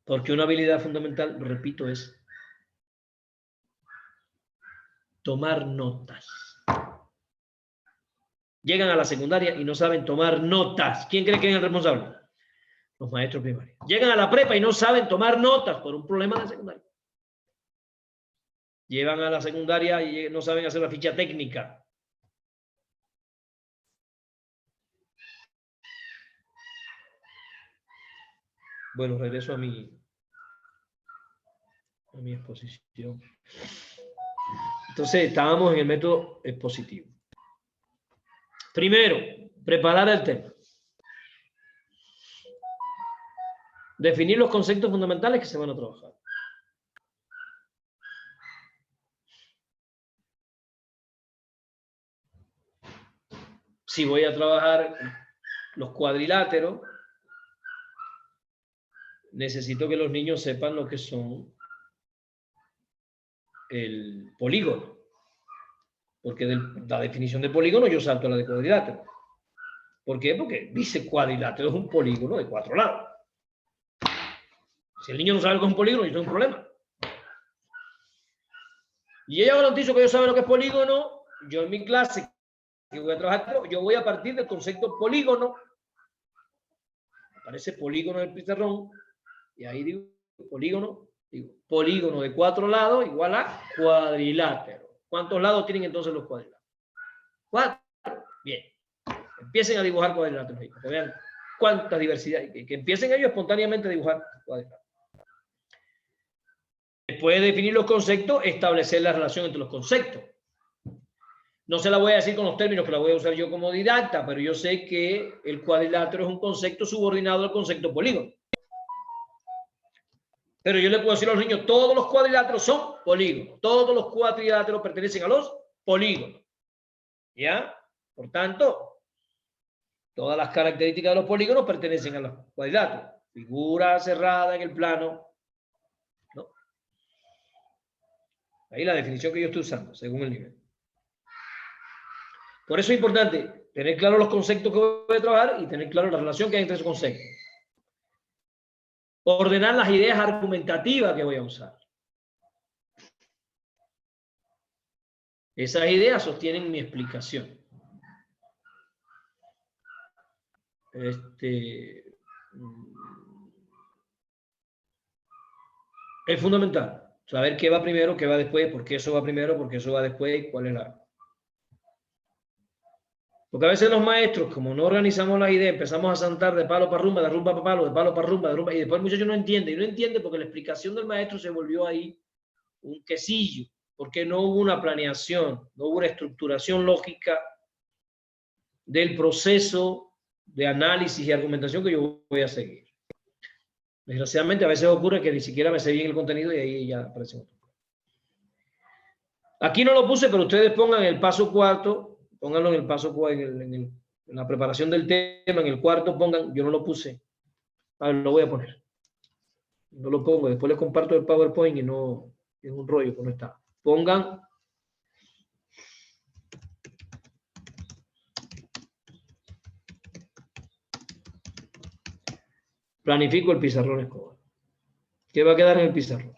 Porque una habilidad fundamental, lo repito, es tomar notas. Llegan a la secundaria y no saben tomar notas. ¿Quién cree que es el responsable? Los maestros primarios. Llegan a la prepa y no saben tomar notas por un problema de secundaria. Llevan a la secundaria y no saben hacer la ficha técnica. Bueno, regreso a mi exposición. Entonces, estábamos en el método expositivo. Primero, preparar el tema. Definir los conceptos fundamentales que se van a trabajar. Si voy a trabajar los cuadriláteros, necesito que los niños sepan lo que son el polígono. Porque de la definición de polígono yo salto a la de cuadrilátero. ¿Por qué? Porque dice cuadrilátero es un polígono de 4 lados. Si el niño no sabe lo que es un polígono, yo tengo un problema. Y ella garantizo que yo sabe lo que es polígono. Yo en mi clase que voy a trabajar, yo voy a partir del concepto polígono. Aparece polígono en el pizarrón. Y ahí digo polígono de 4 lados igual a cuadrilátero. ¿Cuántos lados tienen entonces los cuadriláteros? 4. Bien. Empiecen a dibujar cuadriláteros. Que vean cuánta diversidad. Que empiecen ellos espontáneamente a dibujar cuadriláteros. Después de definir los conceptos, establecer la relación entre los conceptos. No se la voy a decir con los términos que la voy a usar yo como didacta, pero yo sé que el cuadrilátero es un concepto subordinado al concepto polígono. Pero yo le puedo decir a los niños, todos los cuadriláteros son polígonos. Todos los cuadriláteros pertenecen a los polígonos. ¿Ya? Por tanto, todas las características de los polígonos pertenecen a los cuadriláteros. Figura cerrada en el plano. ¿No? Ahí la definición que yo estoy usando, según el nivel. Por eso es importante tener claro los conceptos que voy a trabajar y tener claro la relación que hay entre esos conceptos. Ordenar las ideas argumentativas que voy a usar. Esas ideas sostienen mi explicación. Es fundamental saber qué va primero, qué va después, por qué eso va primero, por qué eso va después y cuál es la... Porque a veces los maestros, como no organizamos las ideas, empezamos a saltar de palo para rumba, de rumba para palo, de palo para rumba, de rumba, y después el muchacho no entiende. Y no entiende porque la explicación del maestro se volvió ahí un quesillo, porque no hubo una planeación, no hubo una estructuración lógica del proceso de análisis y argumentación que yo voy a seguir. Desgraciadamente, a veces ocurre que ni siquiera me sé bien el contenido y ahí ya aparece otro. Aquí no lo puse, pero ustedes pongan el paso cuarto, pónganlo en el paso en la preparación del tema, en el cuarto pongan, yo no lo puse, lo voy a poner. No lo pongo, después les comparto el PowerPoint y no, es un rollo que no está. Pongan planifico el pizarrón escolar. ¿Qué va a quedar en el pizarrón?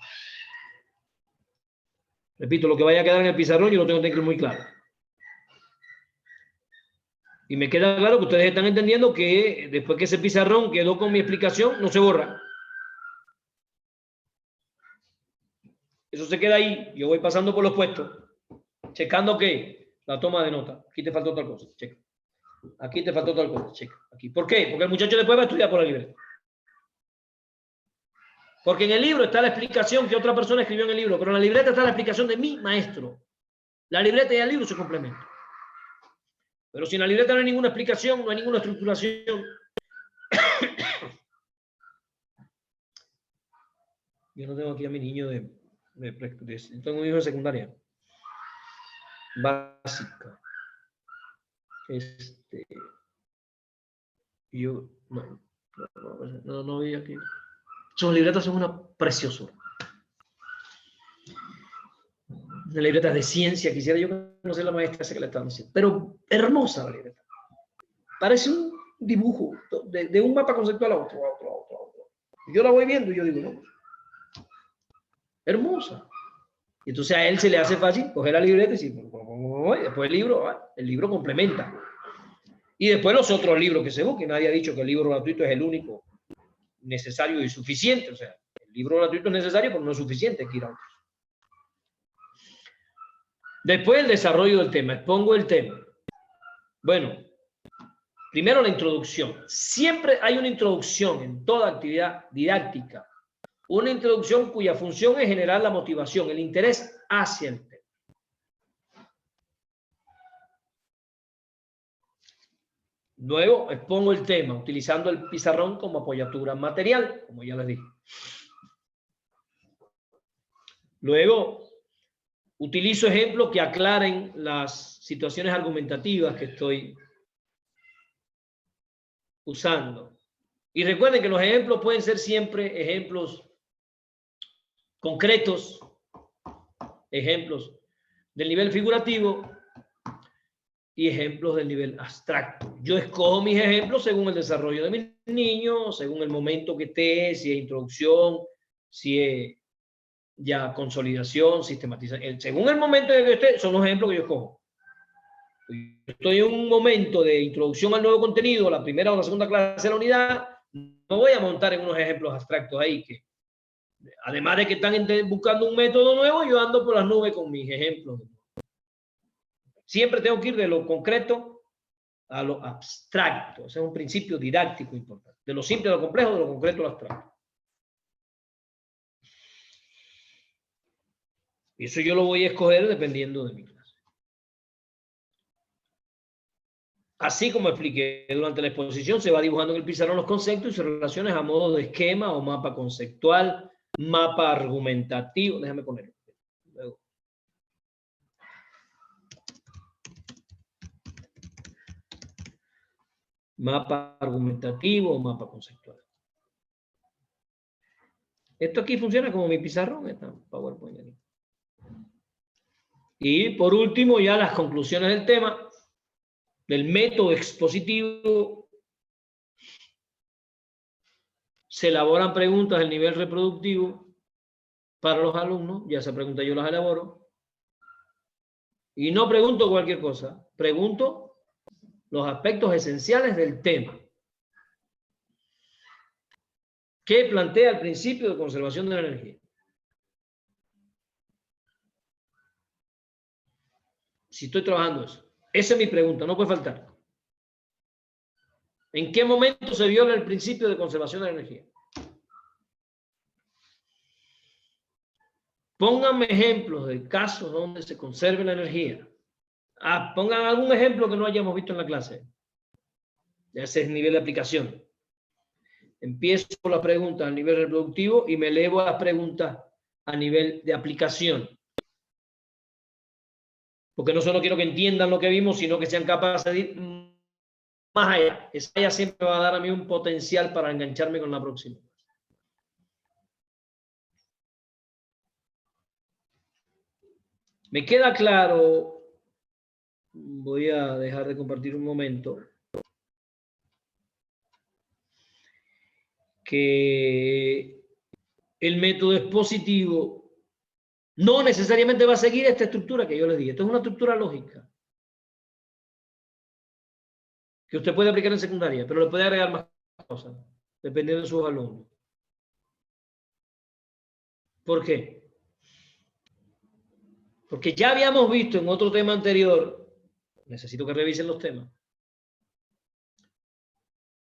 Repito, lo que vaya a quedar en el pizarrón yo lo tengo que tener muy claro. Y me queda claro que ustedes están entendiendo que después que ese pizarrón quedó con mi explicación, no se borra. Eso se queda ahí. Yo voy pasando por los puestos, checando que la toma de nota. Aquí te faltó otra cosa, checa. Aquí te faltó otra cosa, checa. Aquí. ¿Por qué? Porque el muchacho después va a estudiar por la libreta. Porque en el libro está la explicación que otra persona escribió en el libro, pero en la libreta está la explicación de mi maestro. La libreta y el libro se complementan. Pero si en la libreta no hay ninguna explicación, no hay ninguna estructuración. Yo no tengo aquí a mi niño tengo un hijo de secundaria. Básica. Yo no vi aquí. Sus libretas son una preciosura. Una libreta de ciencia, quisiera yo conocer la maestra esa que le estaban diciendo. Pero hermosa la libreta. Parece un dibujo de un mapa conceptual a otro. Yo la voy viendo y yo digo, no. Hermosa. Y entonces a él se le hace fácil coger la libreta y decir, después el libro complementa. Y después los otros libros que se busquen. Nadie ha dicho que el libro gratuito es el único necesario y suficiente. O sea, el libro gratuito es necesario, pero no es suficiente, hay que ir a otros. Después el desarrollo del tema. Expongo el tema. Bueno, primero la introducción. Siempre hay una introducción en toda actividad didáctica. Una introducción cuya función es generar la motivación, el interés hacia el tema. Luego expongo el tema utilizando el pizarrón como apoyatura material, como ya les dije. Luego utilizo ejemplos que aclaren las situaciones argumentativas que estoy usando. Y recuerden que los ejemplos pueden ser siempre ejemplos concretos, ejemplos del nivel figurativo y ejemplos del nivel abstracto. Yo escojo mis ejemplos según el desarrollo de mis niños, según el momento que esté, si es introducción, si es ya consolidación, sistematización. Según el momento en que esté, son los ejemplos que yo escojo. Estoy en un momento de introducción al nuevo contenido, la primera o la segunda clase de la unidad, no voy a montar en unos ejemplos abstractos ahí que, además de que están buscando un método nuevo, yo ando por las nubes con mis ejemplos. Siempre tengo que ir de lo concreto a lo abstracto. Ese es un principio didáctico importante. De lo simple a lo complejo, de lo concreto a lo abstracto. Y eso yo lo voy a escoger dependiendo de mi clase. Así como expliqué durante la exposición, se va dibujando en el pizarrón los conceptos y sus relaciones a modo de esquema o mapa conceptual, mapa argumentativo. Déjame ponerlo. Luego. Mapa argumentativo o mapa conceptual. Esto aquí funciona como mi pizarrón, está PowerPoint aquí. Y por último, ya las conclusiones del tema, del método expositivo. Se elaboran preguntas del nivel reproductivo para los alumnos, ya esa pregunta yo las elaboro. Y no pregunto cualquier cosa, pregunto los aspectos esenciales del tema. ¿Qué plantea el principio de conservación de la energía? Si estoy trabajando eso. Esa es mi pregunta, no puede faltar. ¿En qué momento se viola el principio de conservación de la energía? Pónganme ejemplos de casos donde se conserve la energía. Pongan algún ejemplo que no hayamos visto en la clase. Ese es el nivel de aplicación. Empiezo por las preguntas a nivel reproductivo y me elevo a las preguntas a nivel de aplicación. Porque no solo quiero que entiendan lo que vimos, sino que sean capaces de ir más allá. Esa allá siempre va a dar a mí un potencial para engancharme con la próxima. Me queda claro, voy a dejar de compartir un momento, que el método expositivo no necesariamente va a seguir esta estructura que yo les dije. Esto es una estructura lógica que usted puede aplicar en secundaria, pero le puede agregar más cosas, dependiendo de sus alumnos. ¿Por qué? Porque ya habíamos visto en otro tema anterior, necesito que revisen los temas,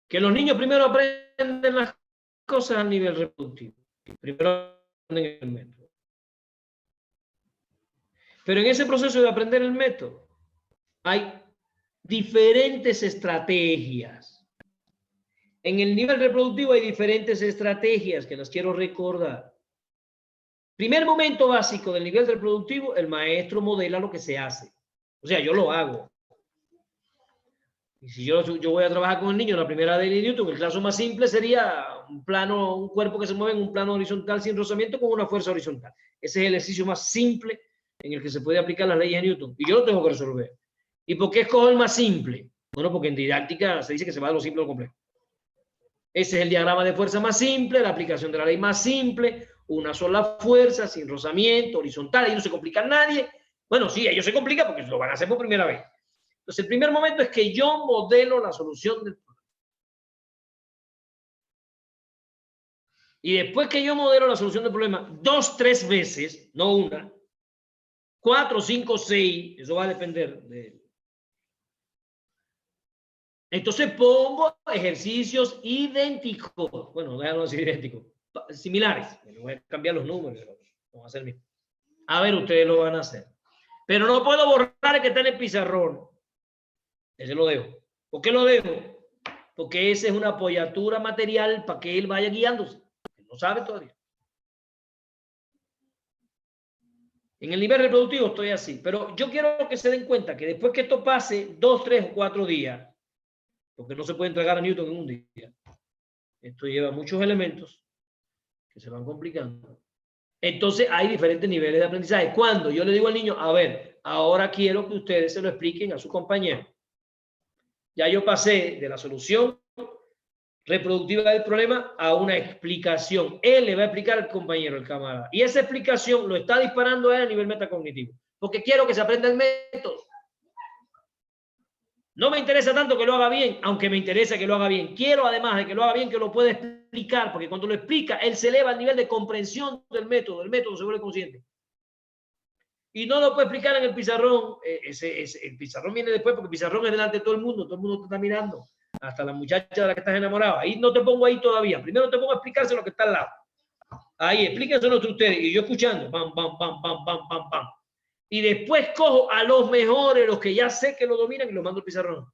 que los niños primero aprenden las cosas a nivel reproductivo. Primero aprenden el método. Pero en ese proceso de aprender el método hay diferentes estrategias. En el nivel reproductivo hay diferentes estrategias que las quiero recordar. Primer momento básico del nivel reproductivo, el maestro modela lo que se hace. O sea, yo lo hago. Y si yo voy a trabajar con el niño, la primera ley de Newton, el caso más simple sería un cuerpo que se mueve en un plano horizontal sin rozamiento con una fuerza horizontal. Ese es el ejercicio más simple en el que se puede aplicar las leyes de Newton. Y yo lo tengo que resolver. ¿Y por qué escojo el más simple? Bueno, porque en didáctica se dice que se va de lo simple a lo complejo. Ese es el diagrama de fuerza más simple, la aplicación de la ley más simple, una sola fuerza, sin rozamiento, horizontal, y no se complica a nadie. Bueno, sí, ellos se complican porque lo van a hacer por primera vez. Entonces, el primer momento es que yo modelo la solución del problema. Y después que yo modelo la solución del problema 2, 3 veces, no una, 4, 5, 6, eso va a depender de... Entonces pongo ejercicios idénticos. Bueno, déjalo decir idénticos. Similares. Voy a cambiar los números. Vamos a hacer mismo. A ver, ustedes lo van a hacer. Pero no puedo borrar el que está en el pizarrón. Ese lo dejo. ¿Por qué lo dejo? Porque esa es una apoyatura material para que él vaya guiándose. No sabe todavía. En el nivel reproductivo estoy así. Pero yo quiero que se den cuenta que después que esto pase 2, 3 o 4 días, porque no se puede entregar a Newton en un día, esto lleva muchos elementos que se van complicando. Entonces hay diferentes niveles de aprendizaje. Cuando yo le digo al niño, a ver, ahora quiero que ustedes se lo expliquen a su compañero. Ya yo pasé de la solución reproductiva del problema a una explicación. Él le va a explicar al compañero, el camarada. Y esa explicación lo está disparando a él a nivel metacognitivo. Porque quiero que se aprenda el método. No me interesa tanto que lo haga bien, aunque me interesa que lo haga bien. Quiero, además de que lo haga bien, que lo pueda explicar, porque cuando lo explica, él se eleva al nivel de comprensión del método. El método se vuelve consciente. Y no lo puede explicar en el pizarrón. El pizarrón viene después, porque el pizarrón es delante de todo el mundo te está mirando. Hasta la muchacha de la que estás enamorado. Ahí no te pongo ahí todavía. Primero te pongo a explicarse lo que está al lado. Ahí, explíquenselo entre ustedes. Y yo escuchando. Pam, pam, pam, pam, pam, pam, pam. Y después cojo a los mejores, los que ya sé que lo dominan, y los mando al pizarrón.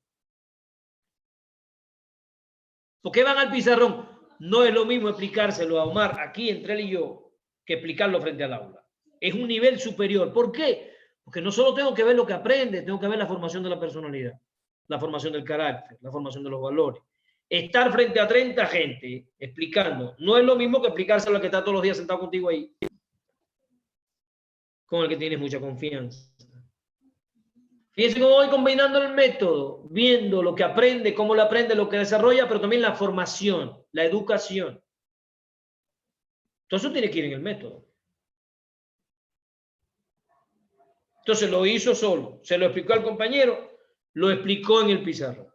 ¿Por qué van al pizarrón? No es lo mismo explicárselo a Omar aquí entre él y yo que explicarlo frente al aula. Es un nivel superior. ¿Por qué? Porque no solo tengo que ver lo que aprende, tengo que ver la formación de la personalidad, la formación del carácter, la formación de los valores. Estar frente a 30 gente explicando no es lo mismo que explicárselo al que está todos los días sentado contigo ahí, con el que tienes mucha confianza. Fíjense cómo voy combinando el método, viendo lo que aprende, cómo lo aprende, lo que desarrolla, pero también la formación, la educación. Todo eso tiene que ir en el método. Entonces lo hizo solo, se lo explicó al compañero, lo explicó en el pizarrón.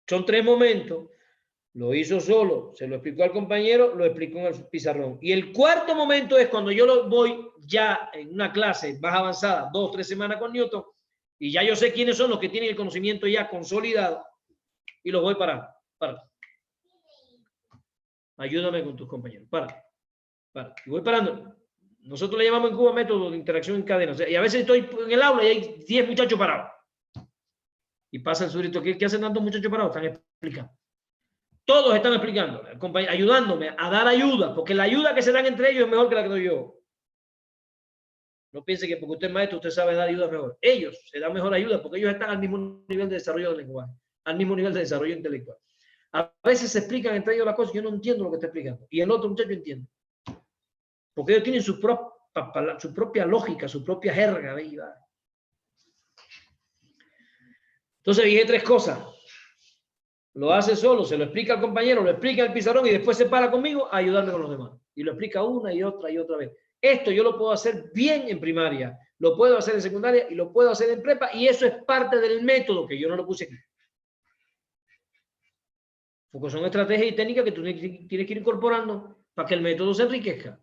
Son 3 momentos. Lo hizo solo, se lo explicó al compañero, lo explicó en el pizarrón. Y el cuarto momento es cuando yo lo voy ya en una clase más avanzada, 2 o 3 semanas con Newton, y ya yo sé quiénes son los que tienen el conocimiento ya consolidado, y los voy parando. Para. Ayúdame con tus compañeros. Para. Y voy parando. Nosotros le llamamos en Cuba método de interacción en cadena. O sea, y a veces estoy en el aula y hay 10 muchachos parados. Y pasa el surito. ¿Qué hacen tantos muchachos parados? Están explicando. Todos están explicando, ayudándome a dar ayuda, porque la ayuda que se dan entre ellos es mejor que la que doy yo. No piense que porque usted es maestro, usted sabe dar ayuda mejor. Ellos se dan mejor ayuda porque ellos están al mismo nivel de desarrollo del lenguaje, al mismo nivel de desarrollo intelectual. A veces se explican entre ellos las cosas y yo no entiendo lo que está explicando. Y el otro muchacho entiende. Porque ellos tienen su propia lógica, su propia jerga. Entonces dije 3 cosas. Lo hace solo, se lo explica al compañero, lo explica al pizarrón y después se para conmigo a ayudarme con los demás. Y lo explica una y otra vez. Esto yo lo puedo hacer bien en primaria, lo puedo hacer en secundaria y lo puedo hacer en prepa, y eso es parte del método que yo no lo puse aquí. Porque son estrategias y técnicas que tú tienes que ir incorporando para que el método se enriquezca.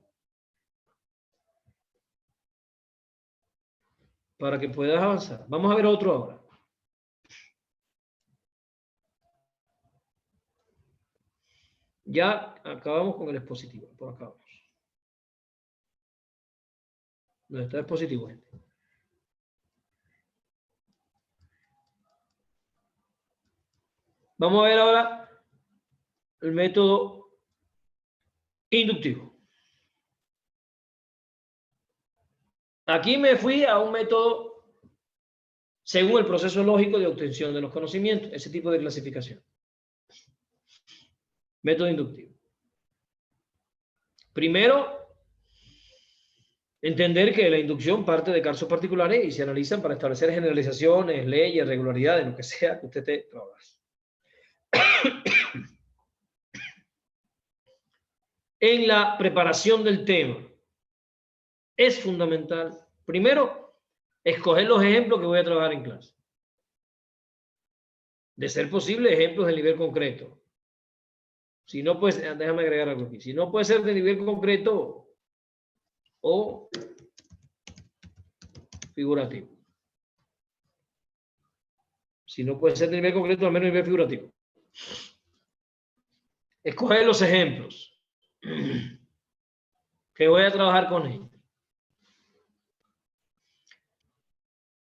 Para que puedas avanzar. Vamos a ver otro ahora. Ya acabamos con el expositivo. Por acá vamos. ¿Dónde está el expositivo, gente? Vamos a ver ahora el método inductivo. Aquí me fui a un método según el proceso lógico de obtención de los conocimientos, ese tipo de clasificación. Método inductivo. Primero, entender que la inducción parte de casos particulares y se analizan para establecer generalizaciones, leyes, regularidades, lo que sea que usted esté trabajando. En la preparación del tema es fundamental, primero, escoger los ejemplos que voy a trabajar en clase. De ser posible, ejemplos de nivel concreto. Si no, pues, déjame agregar algo aquí. Si no puede ser de nivel concreto o figurativo. Si no puede ser de nivel concreto, al menos nivel figurativo. Escoger los ejemplos que voy a trabajar con ellos.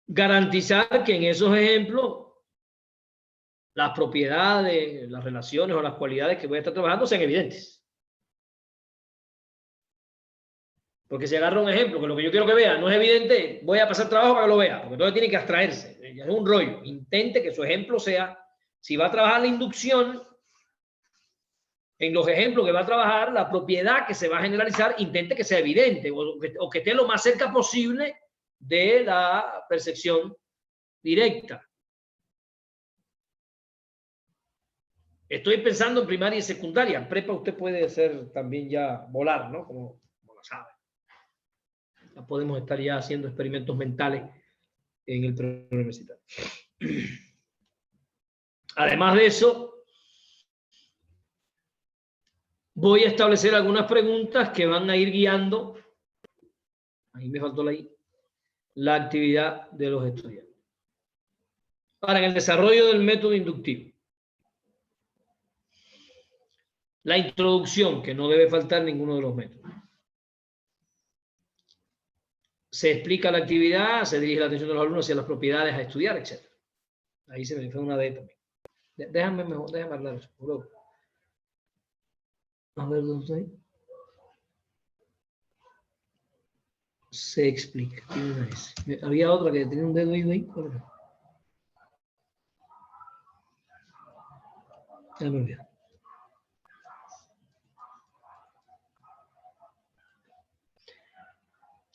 Garantizar que en esos ejemplos las propiedades, las relaciones o las cualidades que voy a estar trabajando sean evidentes. Porque si agarro un ejemplo que lo que yo quiero que vea no es evidente, voy a pasar trabajo para que lo vea, porque todo tiene que abstraerse. Es un rollo. Intente que su ejemplo sea, si va a trabajar la inducción, en los ejemplos que va a trabajar, la propiedad que se va a generalizar, intente que sea evidente o que esté lo más cerca posible de la percepción directa. Estoy pensando en primaria y secundaria. En prepa usted puede hacer también ya volar, ¿no? Como lo sabe. Ya podemos estar ya haciendo experimentos mentales en el preuniversitario. Además de eso, voy a establecer algunas preguntas que van a ir guiando, ahí me faltó la actividad de los estudiantes. Para el desarrollo del método inductivo. La introducción, que no debe faltar ninguno de los métodos. Se explica la actividad, se dirige la atención de los alumnos hacia las propiedades a estudiar, etc. Ahí se me fue una D también. Déjame hablar eso. A ver, ¿dónde está ahí? Se explica. Tiene una S. Había otra que tenía un dedo ahí. ¿Cuál era? Ya me olvidé.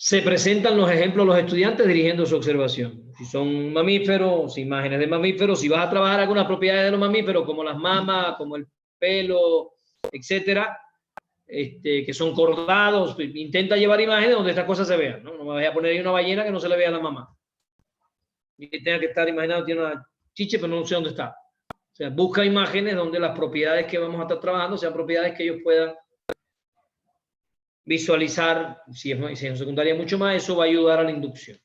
Se presentan los ejemplos a los estudiantes dirigiendo su observación. Si son mamíferos, imágenes de mamíferos. Si vas a trabajar algunas propiedades de los mamíferos, como las mamas, como el pelo, etcétera, que son cordados, intenta llevar imágenes donde estas cosas se vean. No me vaya a poner ahí una ballena que no se le vea a la mamá. Y que tenga que estar imaginado, tiene una chiche, pero no sé dónde está. O sea, busca imágenes donde las propiedades que vamos a estar trabajando sean propiedades que ellos puedan visualizar. Si es en secundaria mucho más, eso va a ayudar a la inducción.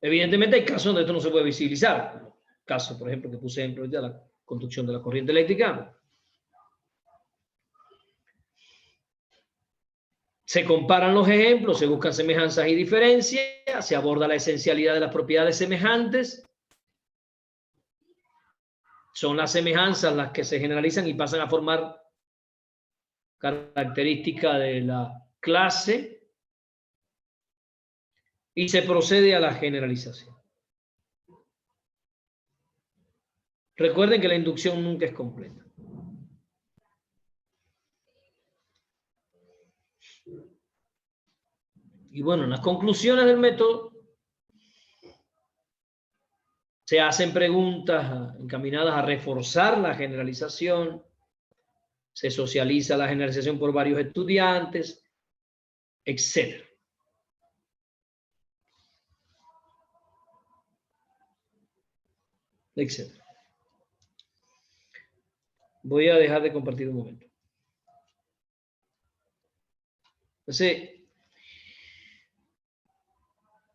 Evidentemente hay casos donde esto no se puede visibilizar. Caso, por ejemplo, que puse ejemplo de la conducción de la corriente eléctrica. Se comparan los ejemplos, se buscan semejanzas y diferencias, se aborda la esencialidad de las propiedades semejantes. Son las semejanzas las que se generalizan y pasan a formar característica de la clase y se procede a la generalización. Recuerden que la inducción nunca es completa. Y bueno, en las conclusiones del método se hacen preguntas encaminadas a reforzar la generalización, se socializa la generalización por varios estudiantes, etc. Etcétera. Voy a dejar de compartir un momento. Entonces,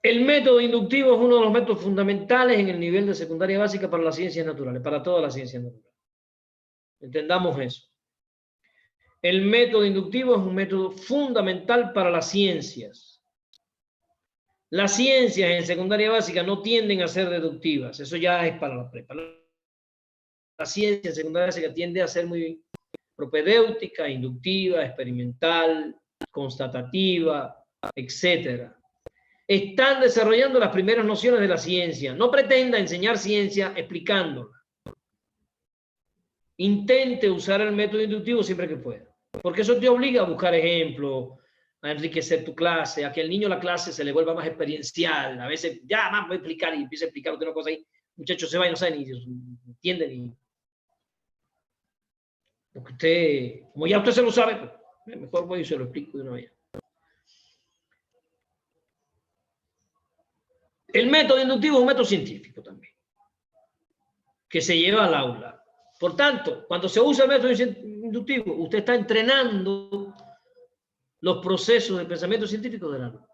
el método inductivo es uno de los métodos fundamentales en el nivel de secundaria básica para las ciencias naturales, para todas las ciencias naturales. Entendamos eso. El método inductivo es un método fundamental para las ciencias. Las ciencias en secundaria básica no tienden a ser deductivas, eso ya es para la prepa. La ciencia en secundaria básica tiende a ser muy propedéutica, inductiva, experimental, constatativa, etc. Están desarrollando las primeras nociones de la ciencia. No pretenda enseñar ciencia explicándola. Intente usar el método inductivo siempre que pueda. Porque eso te obliga a buscar ejemplos, a enriquecer tu clase, a que el niño la clase se le vuelva más experiencial. A veces, ya, más voy a explicar y empieza a explicar otra cosa ahí. Muchachos se va y no sabe ni entiende ni. Porque usted, como ya usted se lo sabe, pues, mejor voy y se lo explico de una vez. El método inductivo es un método científico también, que se lleva al aula. Por tanto, cuando se usa el método inductivo, usted está entrenando los procesos de pensamiento científico del alumno.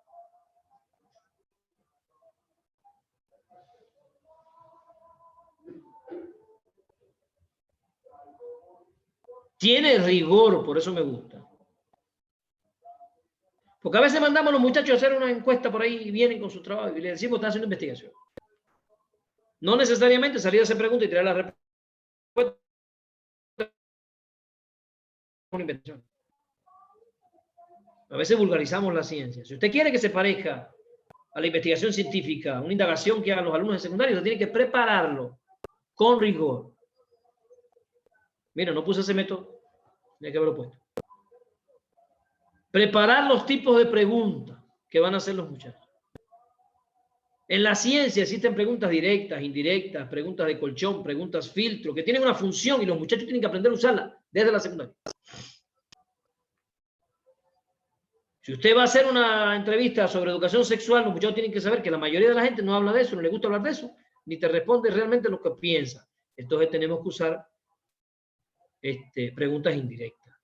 Tiene rigor, por eso me gusta. Porque a veces mandamos a los muchachos a hacer una encuesta por ahí y vienen con su trabajo y le decimos que están haciendo investigación. No necesariamente salir a hacer preguntas y tirar la respuesta. Una investigación. A veces vulgarizamos la ciencia. Si usted quiere que se parezca a la investigación científica, una indagación que hagan los alumnos de secundaria, usted tiene que prepararlo con rigor. Mira, no puse ese método, tenía que haberlo puesto. Preparar los tipos de preguntas que van a hacer los muchachos. En la ciencia existen preguntas directas, indirectas, preguntas de colchón, preguntas filtro, que tienen una función y los muchachos tienen que aprender a usarla desde la secundaria. Si usted va a hacer una entrevista sobre educación sexual, los muchachos tienen que saber que la mayoría de la gente no habla de eso, no le gusta hablar de eso, ni te responde realmente lo que piensa. Entonces tenemos que usar preguntas indirectas.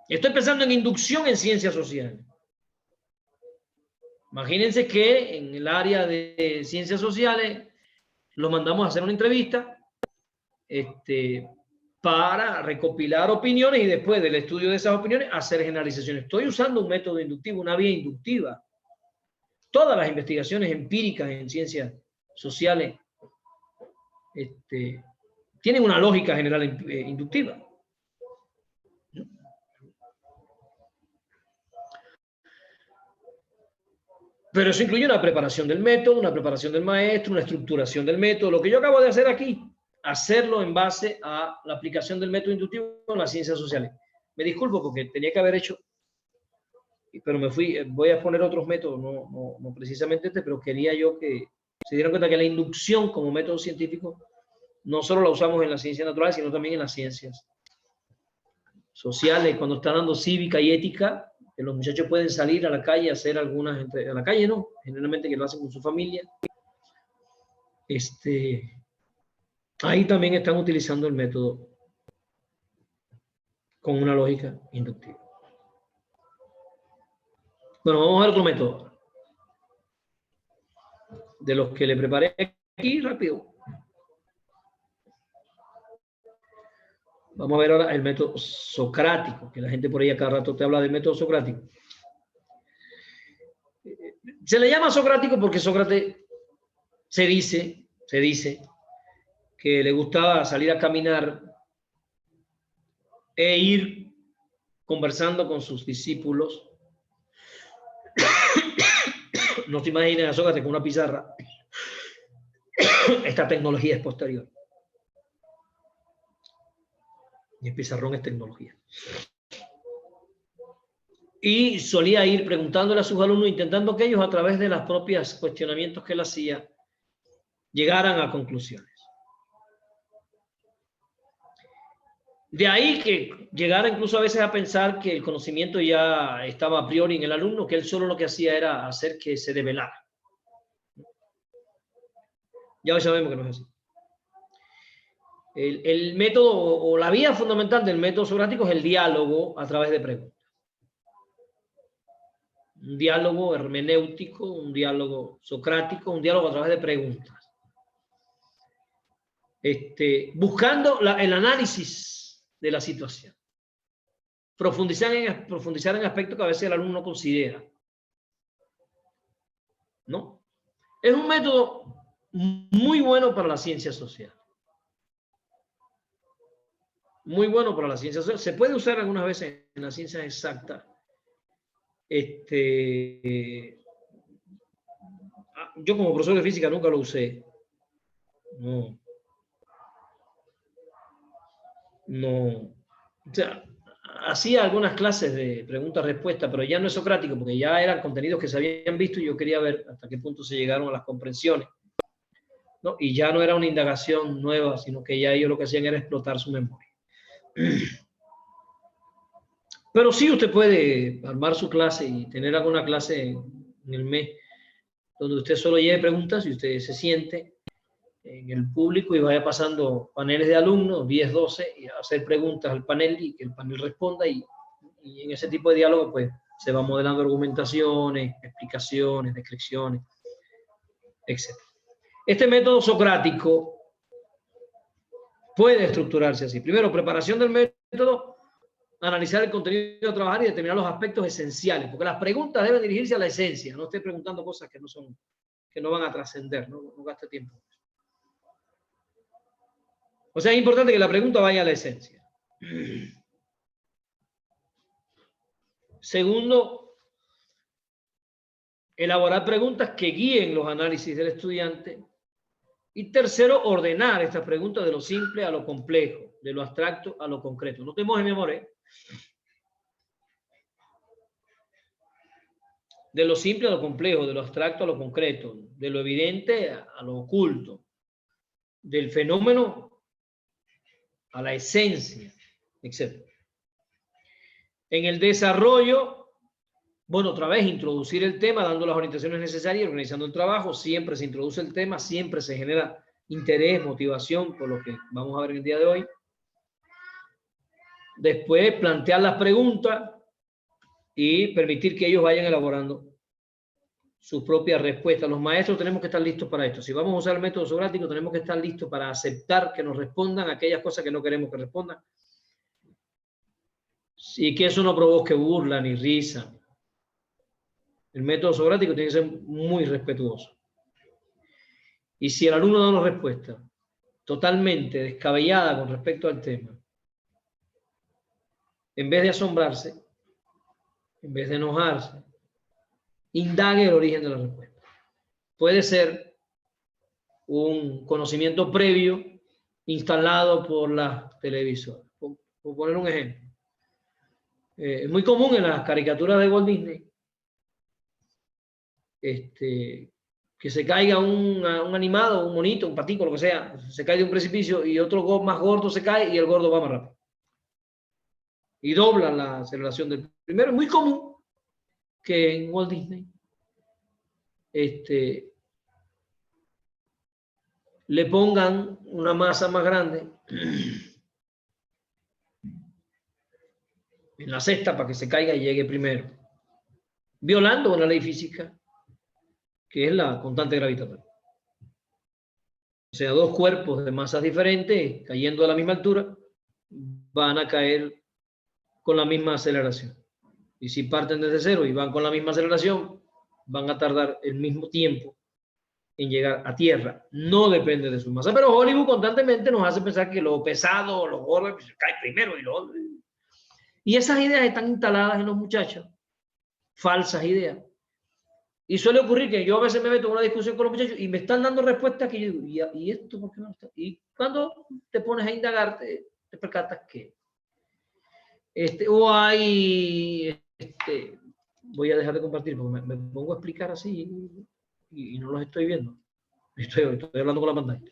Estoy pensando en inducción en ciencias sociales. Imagínense que en el área de ciencias sociales los mandamos a hacer una entrevista para recopilar opiniones y después del estudio de esas opiniones hacer generalizaciones. Estoy usando un método inductivo, una vía inductiva. Todas las investigaciones empíricas en ciencias sociales tienen una lógica general inductiva. Pero eso incluye una preparación del método, una preparación del maestro, una estructuración del método. Lo que yo acabo de hacer aquí, hacerlo en base a la aplicación del método inductivo en las ciencias sociales. Me disculpo porque tenía que haber hecho, pero me fui, voy a poner otros métodos, no precisamente pero quería yo que se dieran cuenta que la inducción como método científico no solo la usamos en las ciencias naturales, sino también en las ciencias sociales, cuando están dando cívica y ética, que los muchachos pueden salir a la calle a hacer algunas, a la calle no, generalmente que lo hacen con su familia. Ahí también están utilizando el método con una lógica inductiva. Bueno, vamos a ver otro método. De los que le preparé aquí, rápido. Vamos a ver ahora el método socrático, que la gente por ahí a cada rato te habla del método socrático. Se le llama socrático porque Sócrates se dice que le gustaba salir a caminar e ir conversando con sus discípulos. No te imagines a Sócrates con una pizarra. Esta tecnología es posterior. Y el pizarrón es tecnología. Y solía ir preguntándole a sus alumnos, intentando que ellos, a través de los propios cuestionamientos que él hacía, llegaran a conclusiones. De ahí que llegara incluso a veces a pensar que el conocimiento ya estaba a priori en el alumno, que él solo lo que hacía era hacer que se develara. Ya hoy sabemos que no es así. El método o la vía fundamental del método socrático es el diálogo a través de preguntas. Un diálogo hermenéutico, un diálogo socrático, un diálogo a través de preguntas. Buscando el análisis de la situación. Profundizar en aspectos que a veces el alumno no considera. ¿No? Es un método muy bueno para la ciencia social. Muy bueno para la ciencia social. Se puede usar algunas veces en la ciencia exacta, Yo como profesor de física nunca lo usé. No. O sea, hacía algunas clases de preguntas-respuestas, pero ya no es socrático, porque ya eran contenidos que se habían visto y yo quería ver hasta qué punto se llegaron a las comprensiones, ¿no? Y ya no era una indagación nueva, sino que ya ellos lo que hacían era explotar su memoria. Pero sí usted puede armar su clase y tener alguna clase en el mes donde usted solo lleve preguntas y usted se siente en el público y vaya pasando paneles de alumnos, 10, 12, y hacer preguntas al panel y que el panel responda y en ese tipo de diálogo pues se van modelando argumentaciones, explicaciones, descripciones, etc. Este método socrático puede estructurarse así. Primero, preparación del método, analizar el contenido a trabajar y determinar los aspectos esenciales, porque las preguntas deben dirigirse a la esencia, no esté preguntando cosas que no van a trascender, no gaste tiempo. O sea, es importante que la pregunta vaya a la esencia. Segundo, elaborar preguntas que guíen los análisis del estudiante. Y tercero, ordenar estas preguntas de lo simple a lo complejo, de lo abstracto a lo concreto. Notemos, mi amor, de lo simple a lo complejo, de lo abstracto a lo concreto, de lo evidente a lo oculto, del fenómeno a la esencia, etc. En el desarrollo, bueno, otra vez introducir el tema, dando las orientaciones necesarias, organizando el trabajo, siempre se introduce el tema, siempre se genera interés, motivación, por lo que vamos a ver en el día de hoy. Después, plantear las preguntas y permitir que ellos vayan elaborando sus propias respuestas. Los maestros tenemos que estar listos para esto. Si vamos a usar el método socrático, tenemos que estar listos para aceptar que nos respondan aquellas cosas que no queremos que respondan. Y que eso no provoque burla ni risa. El método socrático tiene que ser muy respetuoso. Y si el alumno da una respuesta totalmente descabellada con respecto al tema, en vez de asombrarse, en vez de enojarse, indague el origen de la respuesta. Puede ser un conocimiento previo instalado por la televisora. Por poner un ejemplo. Es muy común en las caricaturas de Walt Disney que se caiga un animado, un monito, un patico, lo que sea, se cae de un precipicio y otro más gordo se cae y el gordo va más rápido. Y dobla la aceleración del primero. Es muy común que en Walt Disney le pongan una masa más grande en la cesta para que se caiga y llegue primero, violando una ley física que es la constante gravitatoria. O sea, dos cuerpos de masas diferentes cayendo a la misma altura van a caer con la misma aceleración. Y si parten desde cero y van con la misma aceleración, van a tardar el mismo tiempo en llegar a tierra. No depende de su masa. Pero Hollywood constantemente nos hace pensar que lo pesado, lo gordo, pues, cae primero y lo otro. Y esas ideas están instaladas en los muchachos. Falsas ideas. Y suele ocurrir que yo a veces me meto en una discusión con los muchachos y me están dando respuestas que yo digo, ¿y esto por qué no está? Y cuando te pones a indagar, te percatas que voy a dejar de compartir porque me pongo a explicar así y no los estoy viendo. Estoy hablando con la pantalla.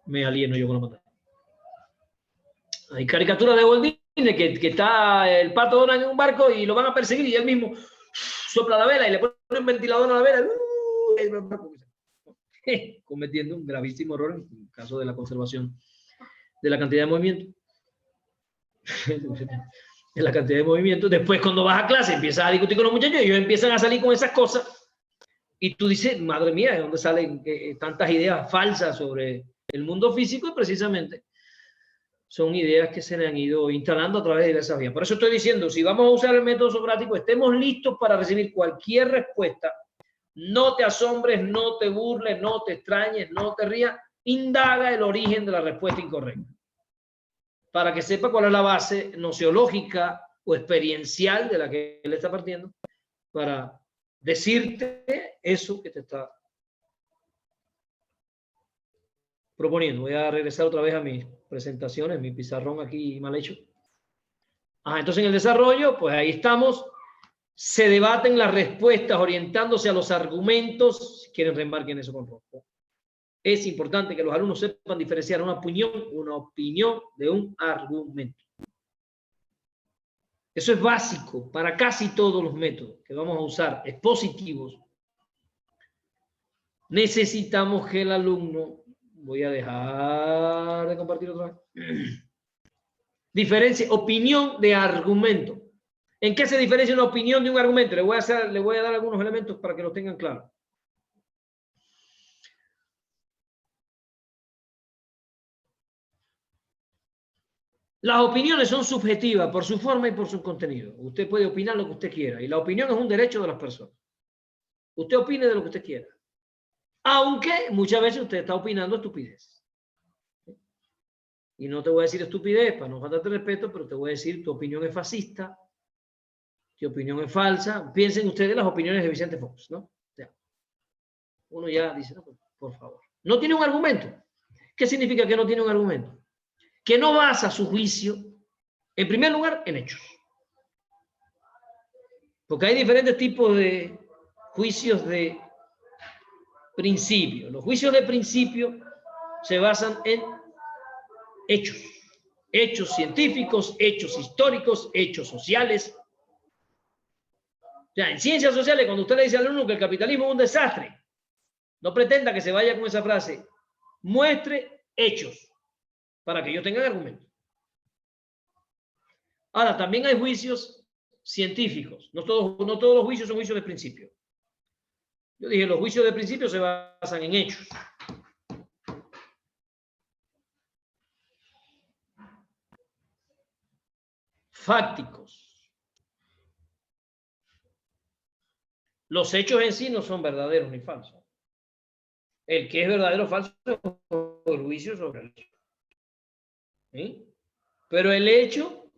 Me alieno yo con la pantalla. Hay caricaturas de Walt Disney que está el pato Donald en un barco y lo van a perseguir y él mismo sopla la vela y le pone un ventilador a la vela. Cometiendo un gravísimo error en el caso de la conservación de la cantidad de movimiento. En la cantidad de movimiento. Después, cuando vas a clase, empiezas a discutir con los muchachos y ellos empiezan a salir con esas cosas. Y tú dices, madre mía, ¿de dónde salen tantas ideas falsas sobre el mundo físico? Y precisamente son ideas que se le han ido instalando a través de diversas vías. Por eso estoy diciendo, si vamos a usar el método socrático, estemos listos para recibir cualquier respuesta. No te asombres, no te burles, no te extrañes, no te rías. Indaga el origen de la respuesta incorrecta, para que sepa cuál es la base nociológica o experiencial de la que él está partiendo para decirte eso que te está proponiendo. Voy a regresar otra vez a mis presentaciones, mi pizarrón aquí mal hecho. Entonces en el desarrollo, pues ahí estamos. Se debaten las respuestas orientándose a los argumentos. Si quieren, remarquen eso con rojo. Es importante que los alumnos sepan diferenciar una opinión de un argumento. Eso es básico para casi todos los métodos que vamos a usar expositivos. Necesitamos que el alumno, voy a dejar de compartir otra vez, diferencia opinión de argumento. ¿En qué se diferencia una opinión de un argumento? Le voy a dar algunos elementos para que lo tengan claro. Las opiniones son subjetivas por su forma y por su contenido. Usted puede opinar lo que usted quiera y la opinión es un derecho de las personas. Usted opine de lo que usted quiera. Aunque muchas veces usted está opinando estupidez. Y no te voy a decir estupidez para no faltarte respeto, pero te voy a decir tu opinión es fascista, tu opinión es falsa. Piensen ustedes las opiniones de Vicente Fox, ¿no? O sea, uno ya dice, no, por favor. No tiene un argumento. ¿Qué significa que no tiene un argumento? Que no basa su juicio, en primer lugar, en hechos. Porque hay diferentes tipos de juicios de principio. Los juicios de principio se basan en hechos. Hechos científicos, hechos históricos, hechos sociales. O sea, en ciencias sociales, cuando usted le dice al alumno que el capitalismo es un desastre, no pretenda que se vaya con esa frase. Muestre hechos para que ellos tengan argumentos. Ahora, también hay juicios científicos. No todos los juicios son juicios de principio. Yo dije, los juicios de principio se basan en hechos. Fácticos. Los hechos en sí no son verdaderos ni falsos. El que es verdadero o falso es el juicio sobre el hecho. ¿Sí? Pero el hecho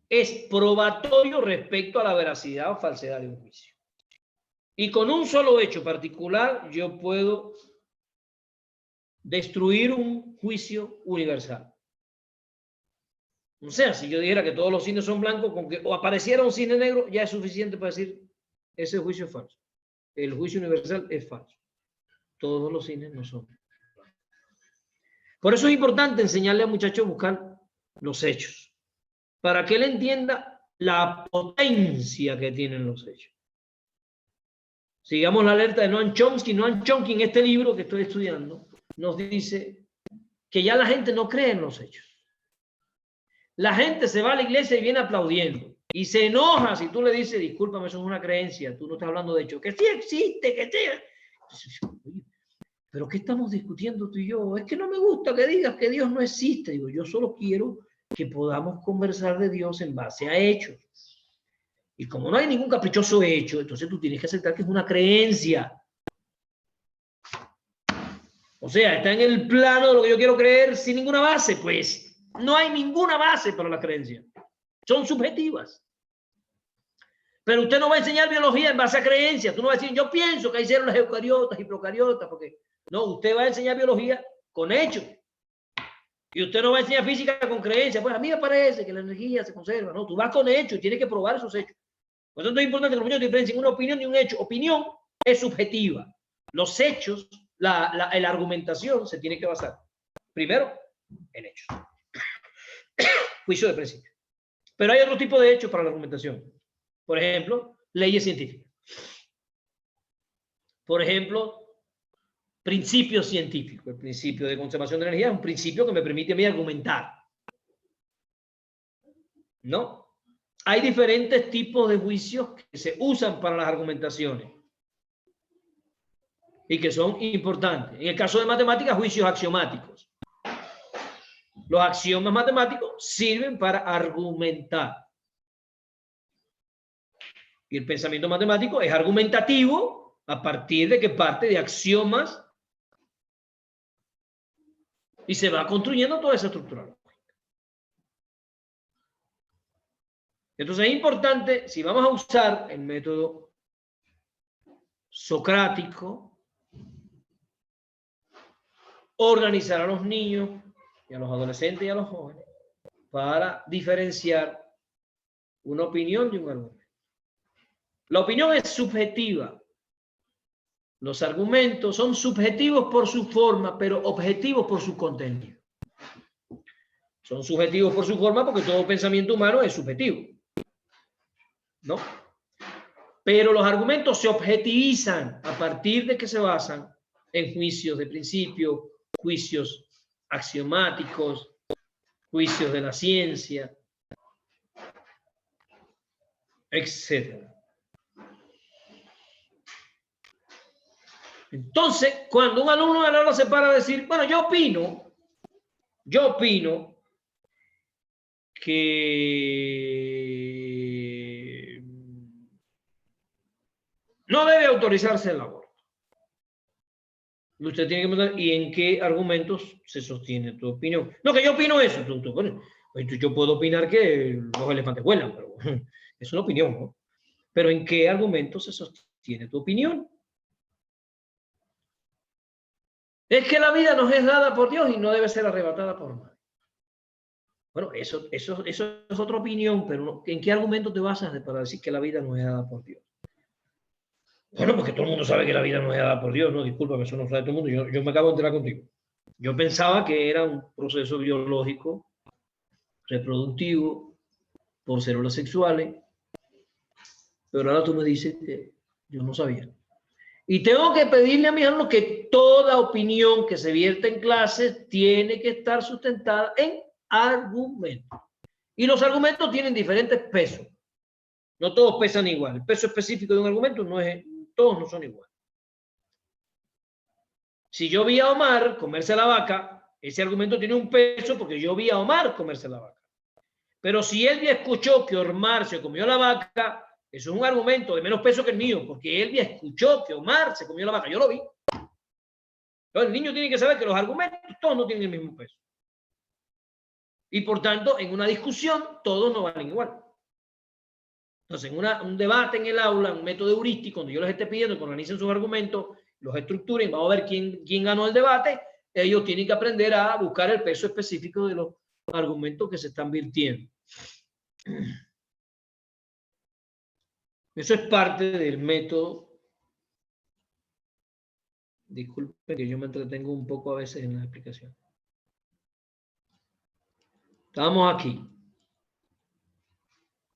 es probatorio respecto a la veracidad o falsedad de un juicio. Y con un solo hecho particular yo puedo destruir un juicio universal. O sea, si yo dijera que todos los cines son blancos, con que o apareciera un cine negro, ya es suficiente para decir ese juicio es falso. El juicio universal es falso. Todos los cines no son. Por eso es importante enseñarle al muchacho a buscar los hechos, para que él entienda la potencia que tienen los hechos. Sigamos la alerta de Noam Chomsky. Noam Chomsky, en este libro que estoy estudiando, nos dice que ya la gente no cree en los hechos. La gente se va a la iglesia y viene aplaudiendo. Y se enoja si tú le dices, discúlpame, eso es una creencia, tú no estás hablando de hechos. Que sí existe, que sí. ¿Pero qué estamos discutiendo tú y yo? Es que no me gusta que digas que Dios no existe. Digo, yo solo quiero que podamos conversar de Dios en base a hechos. Y como no hay ningún caprichoso hecho, entonces tú tienes que aceptar que es una creencia. O sea, está en el plano de lo que yo quiero creer sin ninguna base. Pues no hay ninguna base para la creencia. Son subjetivas. Pero usted no va a enseñar biología en base a creencias. Tú no vas a decir, yo pienso que hay células eucariotas y procariotas, porque no, usted va a enseñar biología con hechos. Y usted no va a enseñar física con creencias. Pues a mí me parece que la energía se conserva. No, tú vas con hechos y tienes que probar esos hechos. Por eso es importante que los niños diferencien una opinión y un hecho. Opinión es subjetiva. Los hechos, la argumentación se tiene que basar primero en hechos. Juicio de principio. Pero hay otro tipo de hechos para la argumentación. Por ejemplo, leyes científicas. Por ejemplo, principios científicos. El principio de conservación de energía es un principio que me permite a mí argumentar. ¿No? Hay diferentes tipos de juicios que se usan para las argumentaciones y que son importantes. En el caso de matemáticas, juicios axiomáticos. Los axiomas matemáticos sirven para argumentar. Y el pensamiento matemático es argumentativo a partir de que parte de axiomas y se va construyendo toda esa estructura. Entonces es importante, si vamos a usar el método socrático, organizar a los niños y a los adolescentes y a los jóvenes para diferenciar una opinión de un argumento. La opinión es subjetiva. Los argumentos son subjetivos por su forma, pero objetivos por su contenido. Son subjetivos por su forma porque todo pensamiento humano es subjetivo, ¿no? Pero los argumentos se objetivizan a partir de que se basan en juicios de principio, juicios axiomáticos, juicios de la ciencia, etc. Entonces, cuando un alumno de la aula se para a decir, bueno, yo opino que no debe autorizarse el aborto. Usted tiene que preguntar, ¿y en qué argumentos se sostiene tu opinión? No, que yo opino eso. Bueno, yo puedo opinar que los elefantes vuelan, pero es una opinión, ¿no? Pero ¿en qué argumentos se sostiene tu opinión? Es que la vida nos es dada por Dios y no debe ser arrebatada por nadie. Bueno, eso es otra opinión, pero ¿en qué argumento te basas para decir que la vida nos es dada por Dios? Bueno, porque todo el mundo sabe que la vida no es dada por Dios, ¿no? Discúlpame, eso no lo sabe todo el mundo. Yo me acabo de enterar contigo. Yo pensaba que era un proceso biológico, reproductivo, por células sexuales, pero ahora tú me dices que yo no sabía. Y tengo que pedirle a mis alumnos que toda opinión que se vierta en clase tiene que estar sustentada en argumentos. Y los argumentos tienen diferentes pesos. No todos pesan igual. El peso específico de un argumento todos no son iguales. Si yo vi a Omar comerse la vaca, ese argumento tiene un peso porque yo vi a Omar comerse la vaca. Pero si él ya escuchó que Omar se comió la vaca, eso es un argumento de menos peso que el mío, porque él ya escuchó que Omar se comió la vaca. Yo lo vi. Entonces, el niño tiene que saber que los argumentos todos no tienen el mismo peso. Y por tanto, en una discusión, todos no valen igual. Entonces, en un debate en el aula, un método heurístico, donde yo les esté pidiendo que organicen sus argumentos, los estructuren, vamos a ver quién ganó el debate, ellos tienen que aprender a buscar el peso específico de los argumentos que se están virtiendo. Eso es parte del método. Disculpen que yo me entretengo un poco a veces en la explicación. Estamos aquí.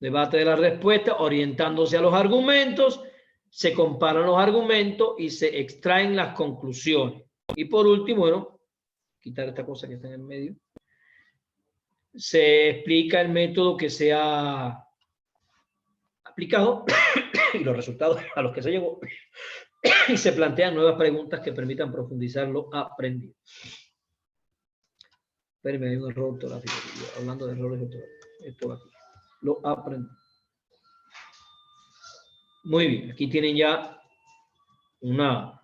Debate de la respuesta, orientándose a los argumentos, se comparan los argumentos y se extraen las conclusiones. Y por último, bueno, quitar esta cosa que está en el medio, se explica el método que se ha aplicado y los resultados a los que se llegó y se plantean nuevas preguntas que permitan profundizar lo aprendido. Espérenme, hay un error ortográfico. Hablando de errores ortográficos. Esto aquí. Lo aprendí. Muy bien, aquí tienen ya una.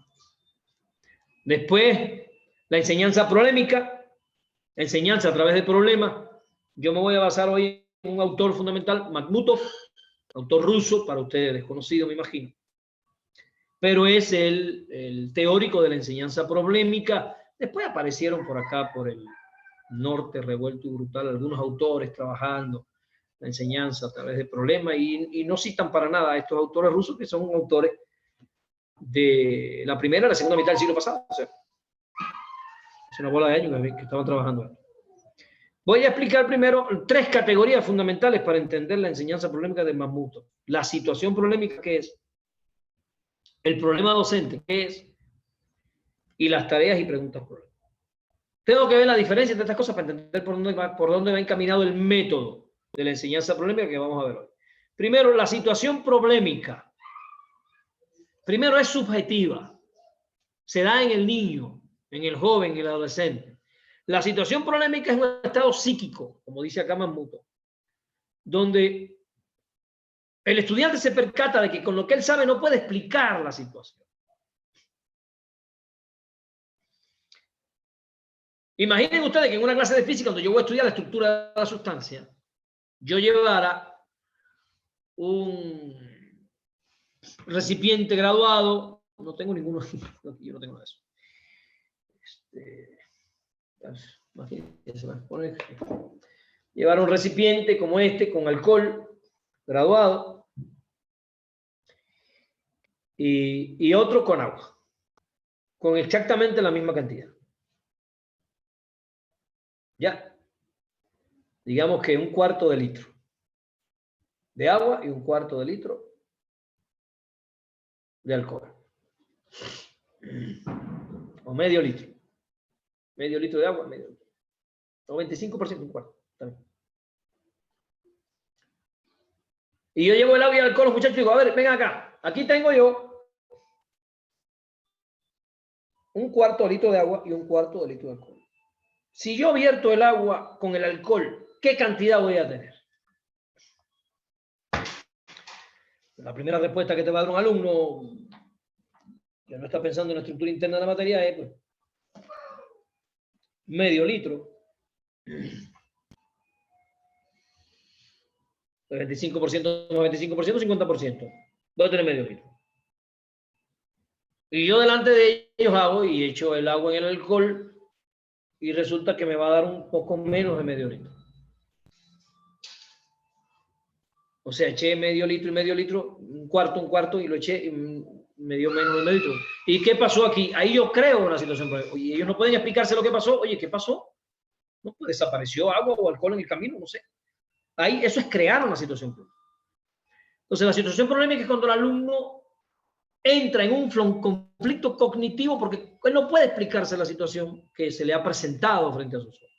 Después, la enseñanza problemática, enseñanza a través de problemas. Yo me voy a basar hoy en un autor fundamental, Makhmutov, autor ruso, para ustedes desconocido, me imagino. Pero es el teórico de la enseñanza problemática. Después aparecieron por acá, por el norte revuelto y brutal, algunos autores trabajando la enseñanza a través de problemas y no citan para nada a estos autores rusos que son autores de la primera y la segunda mitad del siglo pasado. O sea, es una bola de años que estaban trabajando ahí. Voy a explicar primero 3 categorías fundamentales para entender la enseñanza problemática de Makhmutov. La situación problemática, ¿qué es? El problema docente, ¿qué es? Y las tareas y preguntas problemáticas. Tengo que ver la diferencia entre estas cosas para entender por dónde va encaminado el método de la enseñanza problemática que vamos a ver hoy. Primero, la situación problemática. Primero, es subjetiva. Se da en el niño, en el joven, en el adolescente. La situación problemática es un estado psíquico, como dice acá Makhmutov, donde el estudiante se percata de que con lo que él sabe no puede explicar la situación. Imaginen ustedes que en una clase de física, donde yo voy a estudiar la estructura de la sustancia, yo llevara un recipiente graduado no tengo ninguno. Yo no tengo nada de eso. Imagínense, llevar un recipiente como este con alcohol graduado y otro con agua, con exactamente la misma cantidad. Ya, digamos que 1/4 de litro de agua y 1/4 de litro de alcohol. O medio litro. Medio litro de agua, medio litro. O 25%, 1/4. También. Y yo llevo el agua y el alcohol, los muchachos, digo, a ver, vengan acá. Aquí tengo yo 1/4 litro de agua y 1/4 de litro de alcohol. Si yo vierto el agua con el alcohol, ¿qué cantidad voy a tener? La primera respuesta que te va a dar un alumno que no está pensando en la estructura interna de la materia es pues, medio litro. El 25% más 25%, 50%. Voy a tener medio litro. Y yo delante de ellos hago y echo el agua en el alcohol y resulta que me va a dar un poco menos de medio litro. O sea, eché medio litro y medio litro, 1/4 y lo eché y me dio menos de medio litro. ¿Y qué pasó aquí? Ahí yo creo una situación. Oye, ellos no pueden explicarse lo que pasó. Oye, ¿qué pasó? No, pues desapareció agua o alcohol en el camino, no sé. Ahí eso es crear una situación problemática. Entonces, la situación problemática es cuando el alumno entra en un conflicto cognitivo porque él no puede explicarse la situación que se le ha presentado frente a sus ojos.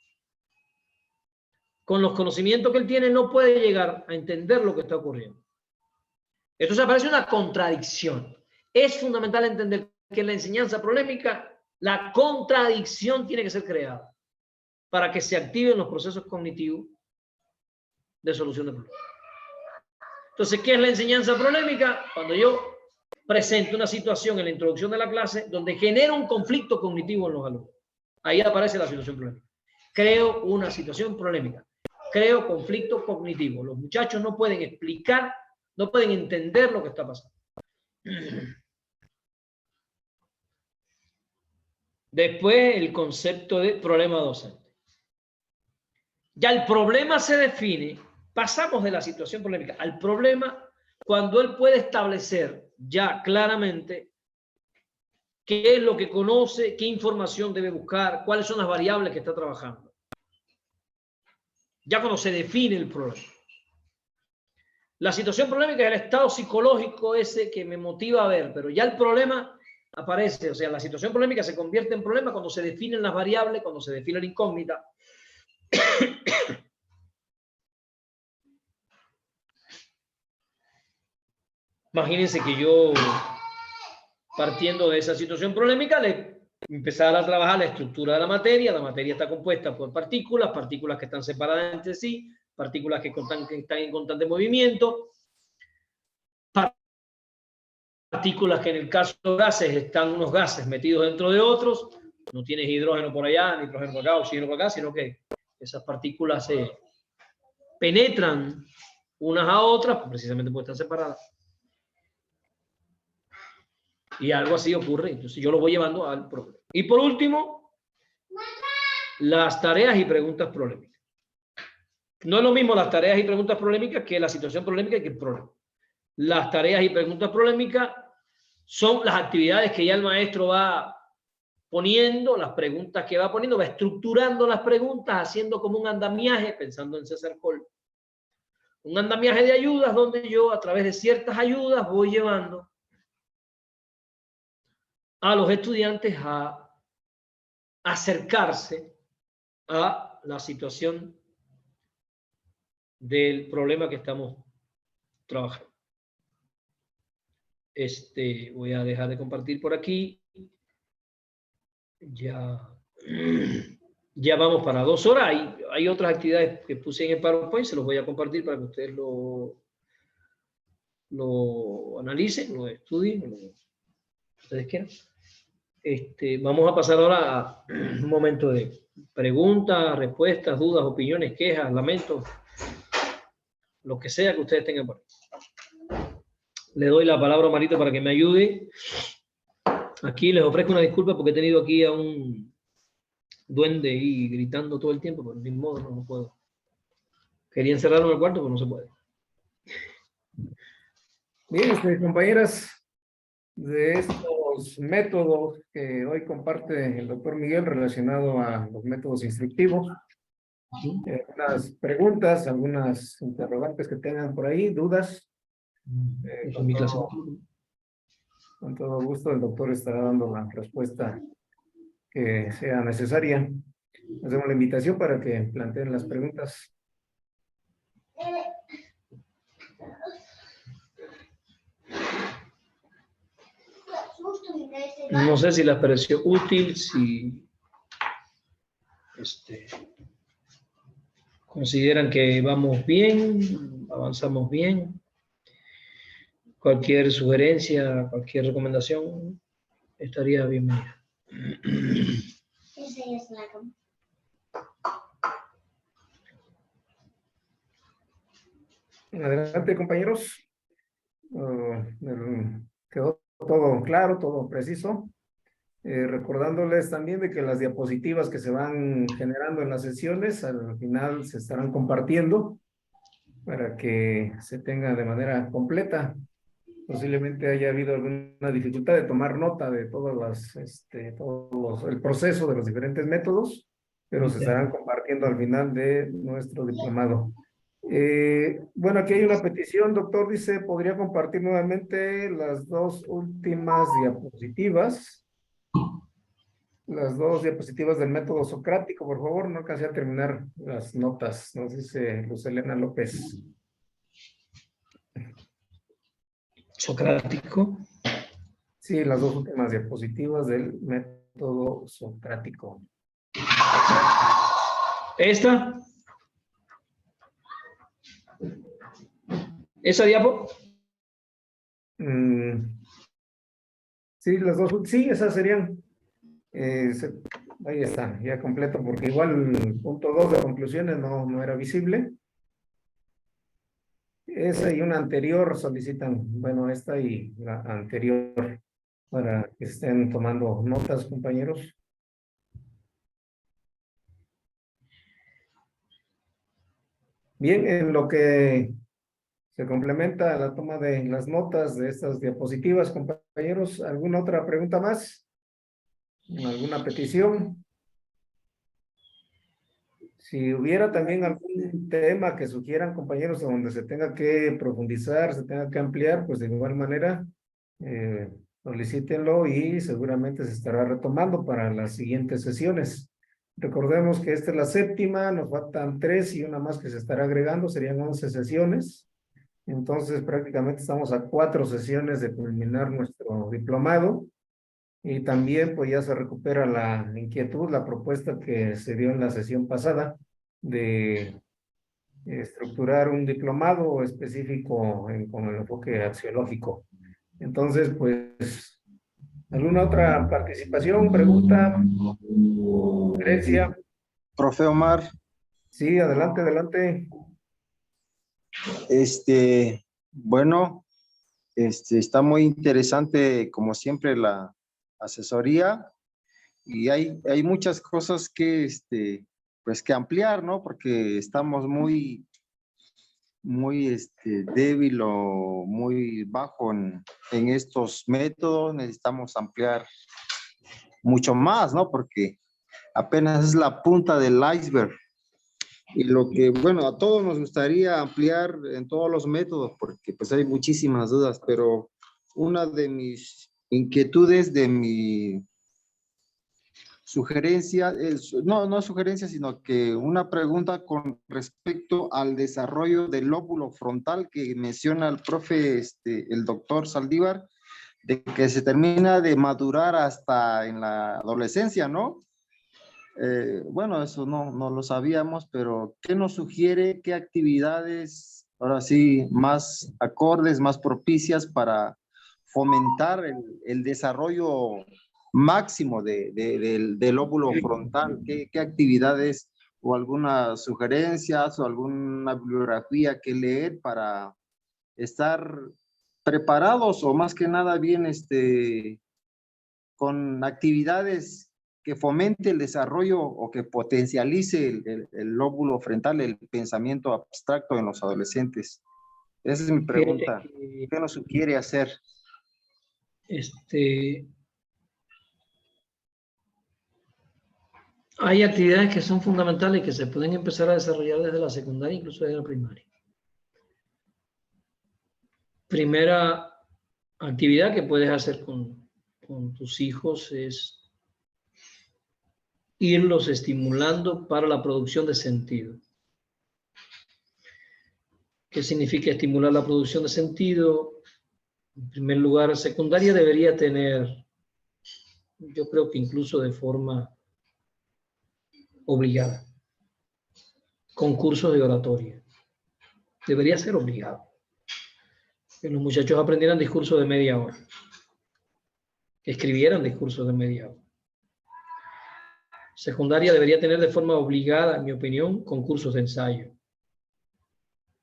Con los conocimientos que él tiene no puede llegar a entender lo que está ocurriendo. Entonces aparece una contradicción. Es fundamental entender que en la enseñanza problemática la contradicción tiene que ser creada para que se activen los procesos cognitivos de solución de problemas. Entonces, ¿qué es la enseñanza problemática? Cuando yo presento una situación en la introducción de la clase donde genera un conflicto cognitivo en los alumnos. Ahí aparece la situación problemática. Creo una situación problemática. Creo conflicto cognitivo. Los muchachos no pueden explicar, no pueden entender lo que está pasando. Después, el concepto de problema docente. Ya el problema se define, pasamos de la situación problemática al problema cuando él puede establecer ya claramente qué es lo que conoce, qué información debe buscar, cuáles son las variables que está trabajando. Ya cuando se define el problema. La situación problemática es el estado psicológico ese que me motiva a ver, pero ya el problema aparece, o sea, la situación problemática se convierte en problema cuando se definen las variables, cuando se define la incógnita. Imagínense que yo, partiendo de esa situación problemática, le empezara a trabajar la estructura de la materia. La materia está compuesta por partículas, partículas que están separadas entre sí, partículas que están en constante movimiento, partículas que en el caso de gases están unos gases metidos dentro de otros, no tienes hidrógeno por allá, nitrógeno por acá, oxígeno por acá, sino que esas partículas se penetran unas a otras, precisamente porque están separadas. Y algo así ocurre, entonces yo lo voy llevando al problema. Y por último, las tareas y preguntas problemáticas. No es lo mismo las tareas y preguntas problemáticas que la situación problemática y que el problema. Las tareas y preguntas problemáticas son las actividades que ya el maestro va poniendo, las preguntas que va poniendo, va estructurando las preguntas, haciendo como un andamiaje, pensando en César Cole. Un andamiaje de ayudas donde yo, a través de ciertas ayudas, voy llevando a los estudiantes a acercarse a la situación del problema que estamos trabajando. Voy a dejar de compartir por aquí. Ya vamos para 2 horas. Hay otras actividades que puse en el PowerPoint, se los voy a compartir para que ustedes lo analicen, lo estudien, lo que ustedes quieran. Vamos a pasar ahora a un momento de preguntas, respuestas, dudas, opiniones, quejas, lamentos, lo que sea que ustedes tengan por ahí. Le doy la palabra a Marito para que me ayude Aquí les ofrezco una disculpa porque he tenido aquí a un duende y gritando todo el tiempo, pero ni modo, no puedo. Quería encerrarlo en el cuarto, pero no se puede. Bien, compañeras, de estos métodos que hoy comparte el doctor Miguel relacionado a los métodos instructivos, unas preguntas, algunas interrogantes que tengan por ahí, dudas. Eso es mi clase. Con todo gusto el doctor estará dando la respuesta que sea necesaria. Hacemos la invitación para que planteen las preguntas. No sé si les pareció útil, si consideran que vamos bien, avanzamos bien. Cualquier sugerencia, cualquier recomendación estaría bienvenida. Adelante, compañeros. Quedó todo claro, todo preciso. Recordándoles también de que las diapositivas que se van generando en las sesiones al final se estarán compartiendo para que se tenga de manera completa. Posiblemente haya habido alguna dificultad de tomar nota de todas las, el proceso de los diferentes métodos, pero se estarán compartiendo al final de nuestro diplomado. Bueno, aquí hay una petición, doctor, dice, ¿podría compartir nuevamente las dos últimas diapositivas? Las dos diapositivas del método socrático, por favor, no alcancé a terminar las notas, nos dice Luz Elena López. Socrático. Sí, las dos últimas diapositivas del método socrático. ¿Esta? ¿Esa diapo? Sí, las dos, sí, esas serían. Ahí está, ya completo, porque igual el punto 2 de conclusiones no era visible. Esa y una anterior solicitan, bueno, esta y la anterior, para que estén tomando notas, compañeros. Bien, en lo que se complementa la toma de las notas de estas diapositivas, compañeros, ¿alguna otra pregunta más? ¿Alguna petición? Si hubiera también algún tema que sugieran, compañeros, donde se tenga que profundizar, se tenga que ampliar, pues de igual manera, solicítenlo y seguramente se estará retomando para las siguientes sesiones. Recordemos que esta es la séptima, nos faltan 3 y una más que se estará agregando, serían 11 sesiones. Entonces, prácticamente estamos a 4 sesiones de culminar nuestro diplomado. Y también, pues ya se recupera la inquietud, la propuesta que se dio en la sesión pasada de estructurar un diplomado específico con el enfoque axiológico. Entonces, pues, ¿alguna otra participación, pregunta? Grecia. Profe Omar. Sí, adelante, adelante. Bueno, está muy interesante, como siempre, la asesoría, y hay muchas cosas que, pues, que ampliar, ¿no? Porque estamos muy débil o muy bajo en estos métodos. Necesitamos ampliar mucho más, ¿no? Porque apenas es la punta del iceberg. Y lo que, bueno, a todos nos gustaría ampliar en todos los métodos, porque pues hay muchísimas dudas, pero una de mis inquietudes, de mi sugerencia, no sugerencia, sino que una pregunta con respecto al desarrollo del lóbulo frontal que menciona el profe, el doctor Saldívar, de que se termina de madurar hasta en la adolescencia, ¿no? Bueno, eso no lo sabíamos, pero ¿qué nos sugiere? ¿Qué actividades, ahora sí, más acordes, más propicias para fomentar el desarrollo máximo del lóbulo frontal? ¿Qué actividades o algunas sugerencias o alguna bibliografía que leer para estar preparados o más que nada bien con actividades que fomente el desarrollo o que potencialice el lóbulo frontal, el pensamiento abstracto en los adolescentes. Esa es mi pregunta. ¿Qué nos sugiere hacer? Hay actividades que son fundamentales y que se pueden empezar a desarrollar desde la secundaria, incluso desde la primaria. Primera actividad que puedes hacer con tus hijos es irlos estimulando para la producción de sentido. ¿Qué significa estimular la producción de sentido? En primer lugar, secundaria debería tener, yo creo que incluso de forma obligada, concursos de oratoria. Debería ser obligado. Que los muchachos aprendieran discursos de media hora. Que escribieran discursos de media hora. Secundaria debería tener de forma obligada, en mi opinión, concursos de ensayo.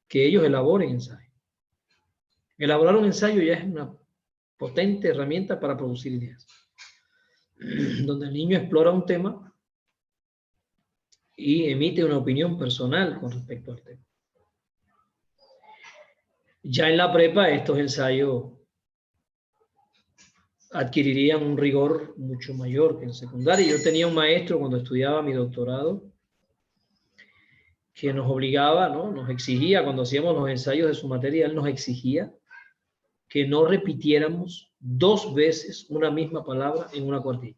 Que ellos elaboren ensayo. Elaborar un ensayo ya es una potente herramienta para producir ideas. Donde el niño explora un tema y emite una opinión personal con respecto al tema. Ya en la prepa estos ensayos adquirirían un rigor mucho mayor que en secundaria. Yo tenía un maestro cuando estudiaba mi doctorado que nos obligaba, ¿no? Nos exigía, cuando hacíamos los ensayos de su materia, él nos exigía que no repitiéramos 2 veces una misma palabra en una cuartilla.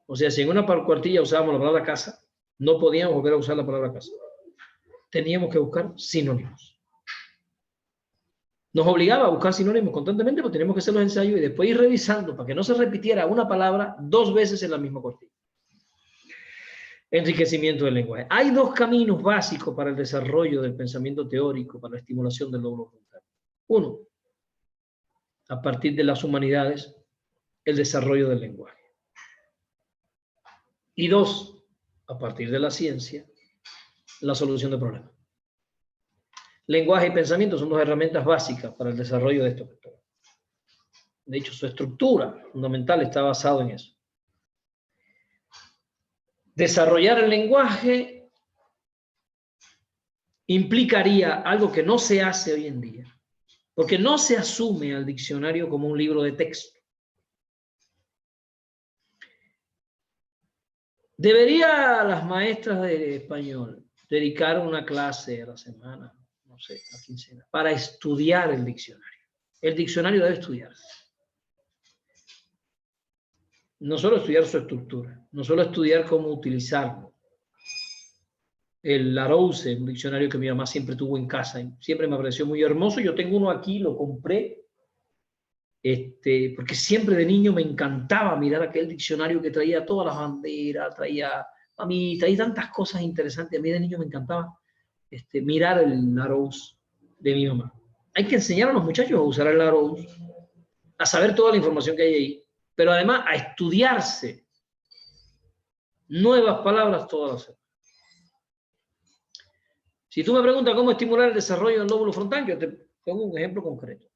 O sea, si en una cuartilla usábamos la palabra casa, no podíamos volver a usar la palabra casa. Teníamos que buscar sinónimos. Nos obligaba a buscar sinónimos constantemente, porque teníamos que hacer los ensayos y después ir revisando para que no se repitiera una palabra 2 veces en la misma cuartilla. Enriquecimiento del lenguaje. Hay 2 caminos básicos para el desarrollo del pensamiento teórico, para la estimulación del lóbulo frontal. 1, a partir de las humanidades, el desarrollo del lenguaje. Y 2, a partir de la ciencia, la solución de problemas. Lenguaje y pensamiento son 2 herramientas básicas para el desarrollo de estos vectores. De hecho, su estructura fundamental está basada en eso. Desarrollar el lenguaje implicaría algo que no se hace hoy en día, porque no se asume al diccionario como un libro de texto. ¿Debería las maestras de español dedicar una clase a la semana, no sé, a la quincena, para estudiar el diccionario? El diccionario debe estudiarse. No solo estudiar su estructura, no solo estudiar cómo utilizarlo. El Larousse, un diccionario que mi mamá siempre tuvo en casa, y siempre me pareció muy hermoso. Yo tengo uno aquí, lo compré, porque siempre de niño me encantaba mirar aquel diccionario que traía todas las banderas, traía tantas cosas interesantes. A mí de niño me encantaba mirar el Larousse de mi mamá. Hay que enseñar a los muchachos a usar el Larousse, a saber toda la información que hay ahí, pero además a estudiarse nuevas palabras todas las semanas. Si tú me preguntas cómo estimular el desarrollo del lóbulo frontal, yo te pongo un ejemplo concreto.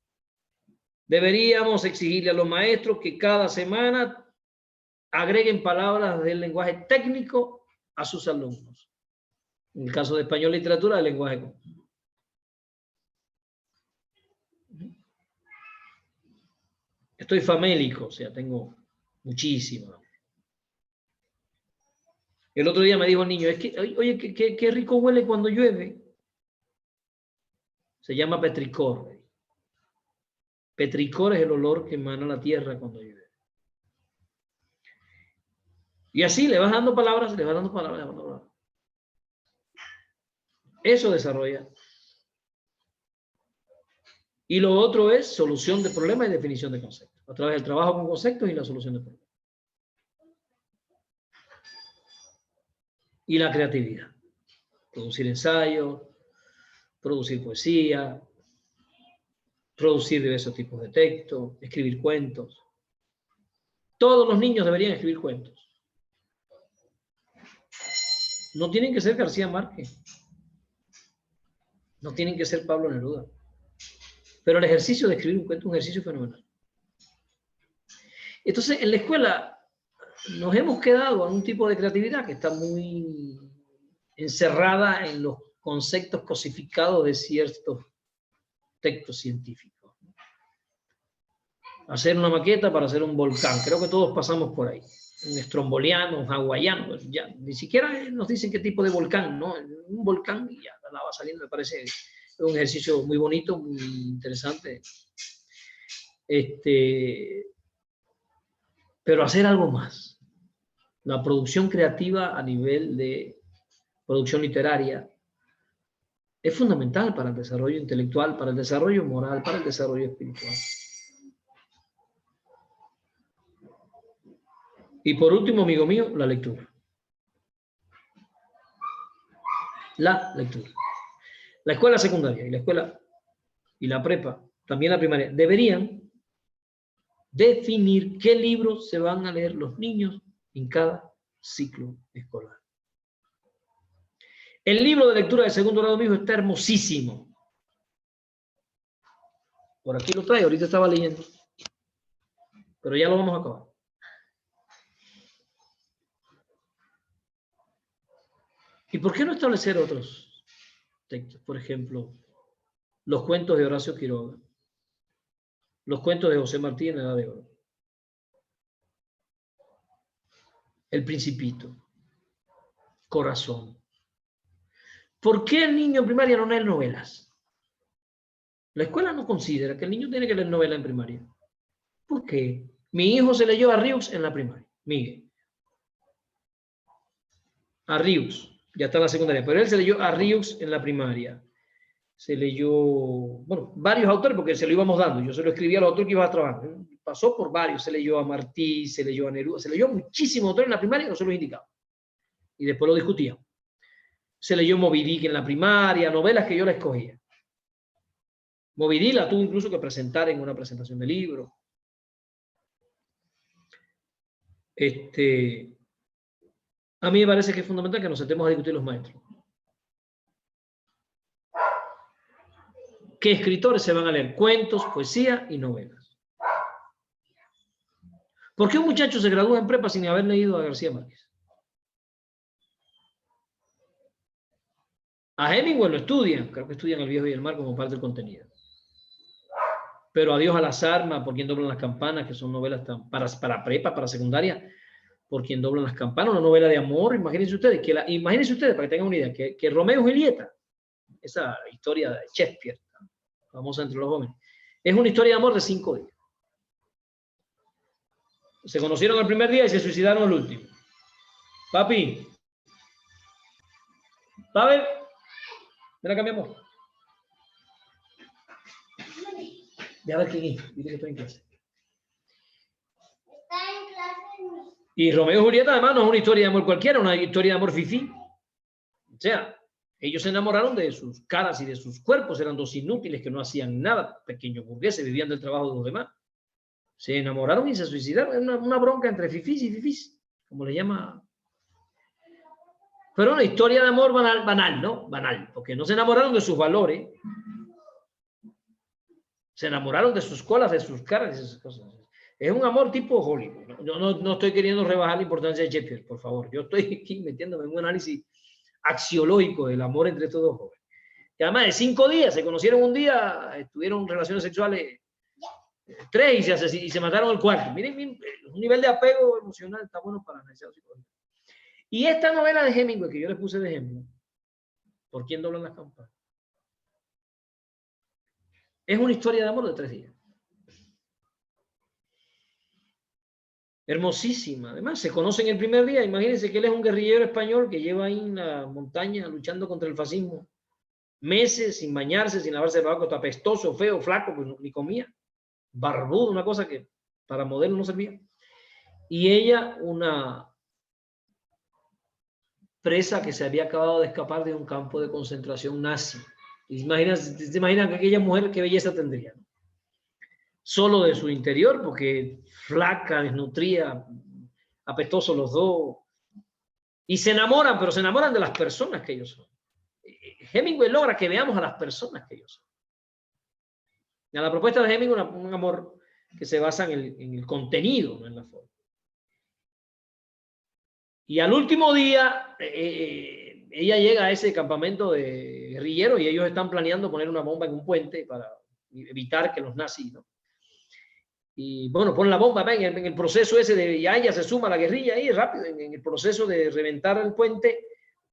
Deberíamos exigirle a los maestros que cada semana agreguen palabras del lenguaje técnico a sus alumnos. En el caso de español y literatura, del lenguaje común. Estoy famélico, o sea, tengo muchísimo. El otro día me dijo el niño, oye, qué rico huele cuando llueve. Se llama petricor. Petricor es el olor que emana la tierra cuando llueve. Y así le vas dando palabras, le vas dando palabras, le vas dando palabras. Eso desarrolla. Y lo otro es solución de problemas y definición de conceptos. A través del trabajo con conceptos y la solución de problemas. Y la creatividad. Producir ensayos, producir poesía, producir diversos tipos de textos, escribir cuentos. Todos los niños deberían escribir cuentos. No tienen que ser García Márquez. No tienen que ser Pablo Neruda. Pero el ejercicio de escribir un cuento es un ejercicio fenomenal. Entonces, en la escuela nos hemos quedado en un tipo de creatividad que está muy encerrada en los conceptos cosificados de ciertos textos científicos. Hacer una maqueta para hacer un volcán. Creo que todos pasamos por ahí. Un estromboliano, un hawaiano. Ya, ni siquiera nos dicen qué tipo de volcán, ¿no? Un volcán y ya la va saliendo, me parece un ejercicio muy bonito, muy interesante. Pero hacer algo más. La producción creativa a nivel de producción literaria es fundamental para el desarrollo intelectual, para el desarrollo moral, para el desarrollo espiritual. Y por último, amigo mío, la lectura. La lectura. La escuela secundaria y la escuela y la prepa, también la primaria, deberían definir qué libros se van a leer los niños en cada ciclo escolar. El libro de lectura de segundo grado mío está hermosísimo. Por aquí lo traigo, ahorita estaba leyendo. Pero ya lo vamos a acabar. ¿Y por qué no establecer otros textos? Por ejemplo, los cuentos de Horacio Quiroga, los cuentos de José Martí en la Edad de Oro, El Principito, Corazón. ¿Por qué el niño en primaria no lee novelas? La escuela no considera que el niño tiene que leer novelas en primaria. ¿Por qué? Mi hijo se leyó a Rius en la primaria, Miguel. A Rius, ya está en la secundaria, pero él se leyó a Rius en la primaria. Se leyó, bueno, varios autores porque se lo íbamos dando. Yo se lo escribía a los autores que iba a trabajar. Pasó por varios, se leyó a Martí, se leyó a Neruda, se leyó muchísimos autores en la primaria, no se los indicaba. Y después lo discutíamos. Se leyó Moby Dick en la primaria, novelas que yo la escogía. Moby Dick la tuvo incluso que presentar en una presentación de libro. A mí me parece que es fundamental que nos sentemos a discutir los maestros. ¿Qué escritores se van a leer? Cuentos, poesía y novelas. ¿Por qué un muchacho se gradúa en prepa sin haber leído a García Márquez? A Hemingway lo estudian, creo que estudian El Viejo y el Mar como parte del contenido. Pero Adiós a las armas, Por quien doblan las campanas, que son novelas para prepa, para secundaria, Por quien doblan las campanas, una novela de amor. Imagínense ustedes, para que tengan una idea, que Romeo y Julieta, esa historia de Shakespeare, famosa entre los jóvenes, es una historia de amor de 5 días. Se conocieron el primer día y se suicidaron el último. Papi, ven acá, mi amor. Ya ver quién es. Dile que estoy en clase. Está en clase. Y Romeo y Julieta, además, no es una historia de amor cualquiera, una historia de amor fifí. O sea, ellos se enamoraron de sus caras y de sus cuerpos, eran dos inútiles que no hacían nada, pequeños burgueses, vivían del trabajo de los demás. Se enamoraron y se suicidaron. Es una bronca entre fifís y fifís, como le llama. Pero una historia de amor banal, ¿no? Banal, porque no se enamoraron de sus valores. Se enamoraron de sus colas, de sus caras, de esas cosas. Es un amor tipo Hollywood. No estoy queriendo rebajar la importancia de Shakespeare, por favor. Yo estoy aquí metiéndome en un análisis axiológico del amor entre estos dos jóvenes. Y además de 5 días, se conocieron un día, tuvieron relaciones sexuales 3 y se mataron el 4. Miren, un nivel de apego emocional está bueno para analizar la psicología. Y esta novela de Hemingway, que yo les puse de ejemplo, ¿Por quién doblan las campanas? Es una historia de amor de 3 días. Hermosísima. Además, se conocen el primer día. Imagínense que él es un guerrillero español que lleva ahí en la montaña luchando contra el fascismo. Meses sin bañarse, sin lavarse el bajo, apestoso, feo, flaco, pues ni comía. Barbudo, una cosa que para modelo no servía. Y ella, una presa que se había acabado de escapar de un campo de concentración nazi. ¿Se imaginan que aquella mujer qué belleza tendría? Solo de su interior, porque flaca, desnutrida, apestosos los dos. Y se enamoran, pero se enamoran de las personas que ellos son. Hemingway logra que veamos a las personas que ellos son. A la propuesta de Hemingway, un amor que se basan en el contenido, no en la forma. Y al último día, ella llega a ese campamento de guerrilleros y ellos están planeando poner una bomba en un puente para evitar que los nazis, ¿no? Y bueno, ponen la bomba, ven, en el proceso ese de ya ella se suma a la guerrilla ahí rápido, en el proceso de reventar el puente,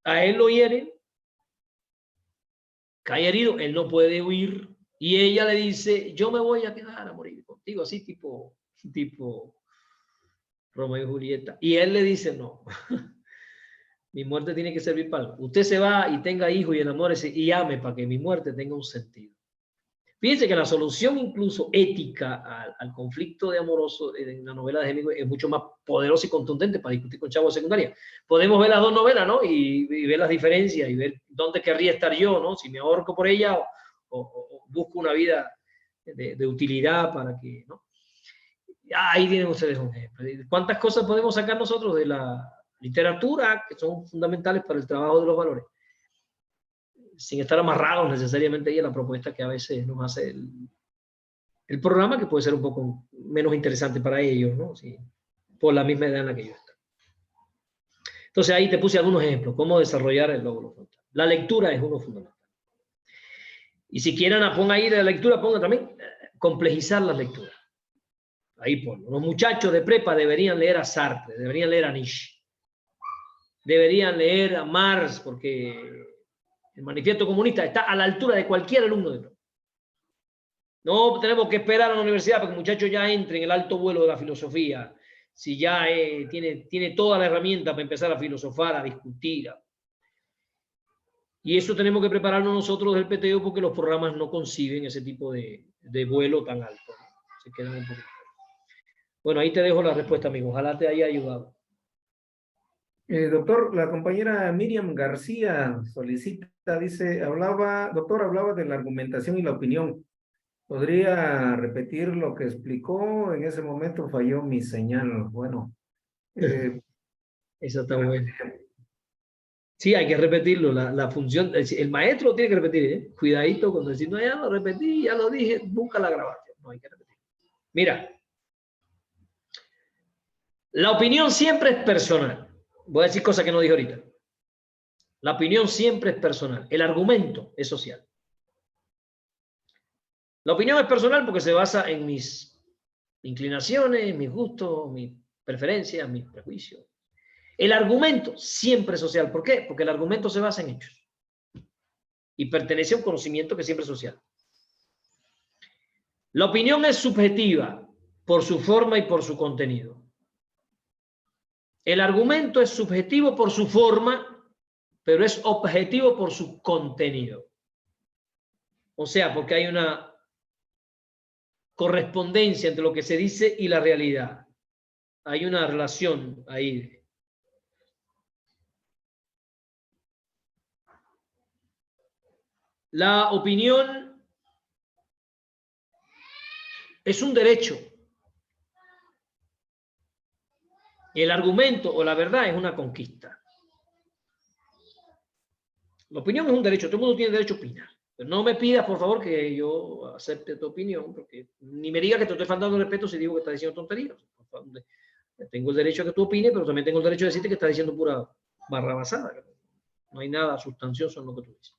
a él lo hieren, cae herido, él no puede huir y ella le dice, yo me voy a quedar a morir contigo, así tipo Romeo y Julieta. Y él le dice, no, mi muerte tiene que servir para algo. Usted se va y tenga hijos y enamórese y ame para que mi muerte tenga un sentido. Fíjense que la solución incluso ética al conflicto de amoroso en la novela de Hemingway es mucho más poderosa y contundente para discutir con chavos de secundaria. Podemos ver las dos novelas, ¿no? Y ver las diferencias y ver dónde querría estar yo, ¿no? Si me ahorco por ella o busco una vida de utilidad para que, ¿no? Ahí tienen ustedes un ejemplo. ¿Cuántas cosas podemos sacar nosotros de la literatura que son fundamentales para el trabajo de los valores? Sin estar amarrados necesariamente ahí a la propuesta que a veces nos hace el programa, que puede ser un poco menos interesante para ellos, ¿no? Sí, por la misma edad en la que yo estoy. Entonces ahí te puse algunos ejemplos, cómo desarrollar el lóbulo frontal. La lectura es uno fundamental. Y si quieren, ponga ahí de la lectura, ponga también complejizar las lecturas. Ahí pongo. Los muchachos de prepa deberían leer a Sartre, deberían leer a Nietzsche, deberían leer a Marx, porque el manifiesto comunista está a la altura de cualquier alumno de prepa. No tenemos que esperar a la universidad para que el muchacho ya entre en el alto vuelo de la filosofía, si ya tiene toda la herramienta para empezar a filosofar, a discutir. Y eso tenemos que prepararnos nosotros del PTO porque los programas no conciben ese tipo de vuelo tan alto, ¿no? Se quedan un poquito. Bueno, ahí te dejo la respuesta, amigo. Ojalá te haya ayudado. Doctor, la compañera Miriam García solicita, dice, doctor, hablaba de la argumentación y la opinión. ¿Podría repetir lo que explicó? En ese momento falló mi señal. Bueno. Eso está bueno. Sí, hay que repetirlo. La función, el maestro tiene que repetir, ¿eh? Cuidadito cuando decís, no, ya lo repetí, ya lo dije, busca la grabación. No, hay que repetir. Mira, la opinión siempre es personal. Voy a decir cosas que no dije ahorita. La opinión siempre es personal. El argumento es social. La opinión es personal porque se basa en mis inclinaciones, mis gustos, mis preferencias, mis prejuicios. El argumento siempre es social. ¿Por qué? Porque el argumento se basa en hechos. Y pertenece a un conocimiento que siempre es social. La opinión es subjetiva por su forma y por su contenido. El argumento es subjetivo por su forma, pero es objetivo por su contenido. O sea, porque hay una correspondencia entre lo que se dice y la realidad. Hay una relación ahí. La opinión es un derecho. El argumento o la verdad es una conquista. La opinión es un derecho. Todo el mundo tiene derecho a opinar. Pero no me pidas, por favor, que yo acepte tu opinión, porque ni me digas que te estoy faltando respeto si digo que estás diciendo tonterías. Tengo el derecho a que tú opines, pero también tengo el derecho a decirte que estás diciendo pura barrabasada. No hay nada sustancioso en lo que tú dices.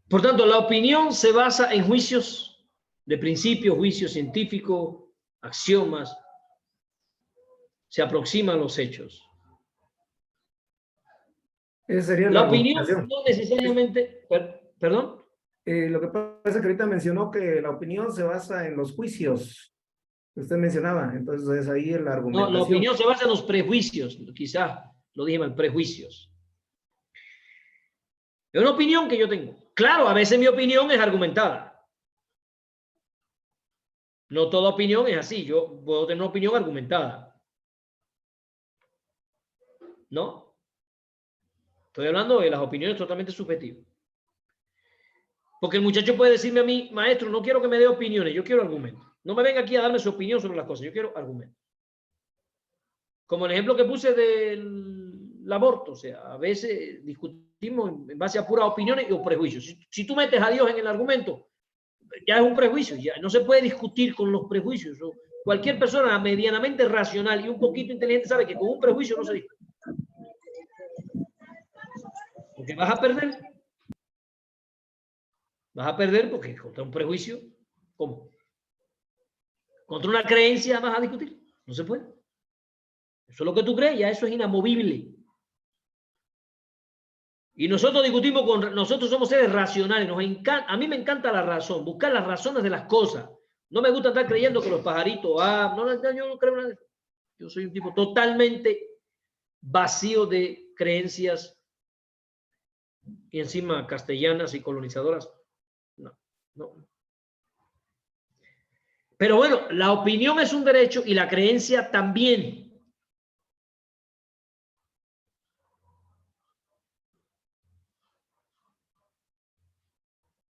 Por tanto, la opinión se basa en juicios de principios, juicios científicos, axiomas. Se aproximan los hechos. Esa sería la opinión no necesariamente... ¿Perdón? Lo que pasa es que ahorita mencionó que la opinión se basa en los juicios que usted mencionaba. Entonces es ahí la argumentación. No, la opinión se basa en los prejuicios. Quizá lo dije mal, prejuicios. Es una opinión que yo tengo. Claro, a veces mi opinión es argumentada. No toda opinión es así. Yo puedo tener una opinión argumentada. ¿No? Estoy hablando de las opiniones totalmente subjetivas. Porque el muchacho puede decirme a mí, maestro, no quiero que me dé opiniones, yo quiero argumentos. No me venga aquí a darme su opinión sobre las cosas, yo quiero argumentos. Como el ejemplo que puse del aborto, o sea, a veces discutimos discutimos en base a puras opiniones o prejuicios. Si tú metes a Dios en el argumento, ya es un prejuicio, ya no se puede discutir con los prejuicios. Cualquier persona medianamente racional y un poquito inteligente sabe que con un prejuicio no se discute. Porque vas a perder. Vas a perder porque contra un prejuicio, ¿cómo? Contra una creencia vas a discutir. No se puede. Eso es lo que tú crees, ya eso es inamovible. Y nosotros discutimos nosotros somos seres racionales. A mí me encanta la razón, buscar las razones de las cosas. No me gusta estar creyendo que los pajaritos, yo no creo nada de eso. Yo soy un tipo totalmente vacío de creencias y encima castellanas y colonizadoras. No. Pero bueno, la opinión es un derecho y la creencia también.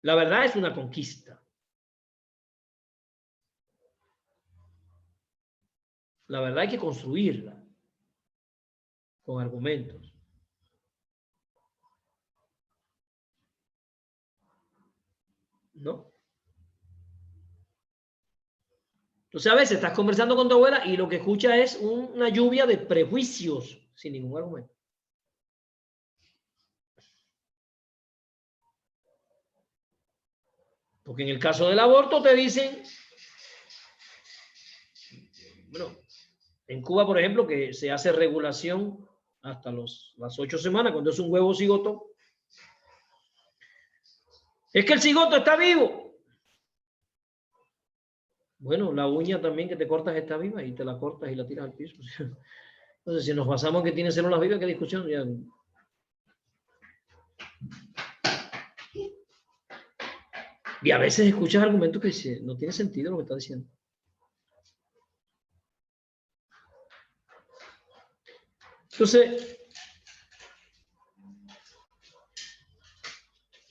La verdad es una conquista. La verdad hay que construirla con argumentos. ¿No? Entonces a veces estás conversando con tu abuela y lo que escucha es una lluvia de prejuicios sin ningún argumento. Porque en el caso del aborto te dicen, bueno, en Cuba, por ejemplo, que se hace regulación hasta las 8 semanas, cuando es un huevo cigoto. Es que el cigoto está vivo. Bueno, la uña también que te cortas está viva y te la cortas y la tiras al piso. Entonces, si nos basamos en que tiene células vivas, ¿qué discusión? Ya. Y a veces escuchas argumentos que dicen, no tiene sentido lo que está diciendo. Entonces,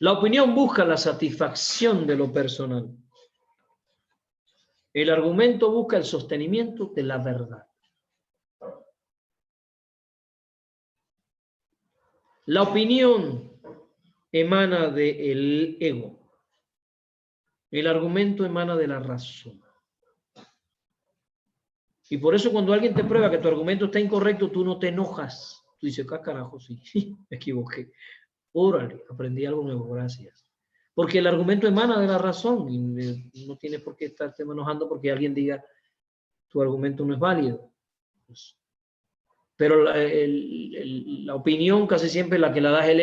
la opinión busca la satisfacción de lo personal. El argumento busca el sostenimiento de la verdad. La opinión emana del ego. El argumento emana de la razón. Y por eso cuando alguien te prueba que tu argumento está incorrecto, tú no te enojas. Tú dices, ¿qué carajo? Sí, me equivoqué. Órale, aprendí algo nuevo, gracias. Porque el argumento emana de la razón y no tienes por qué estarte enojando porque alguien diga tu argumento no es válido. Pero la opinión casi siempre la que la da es el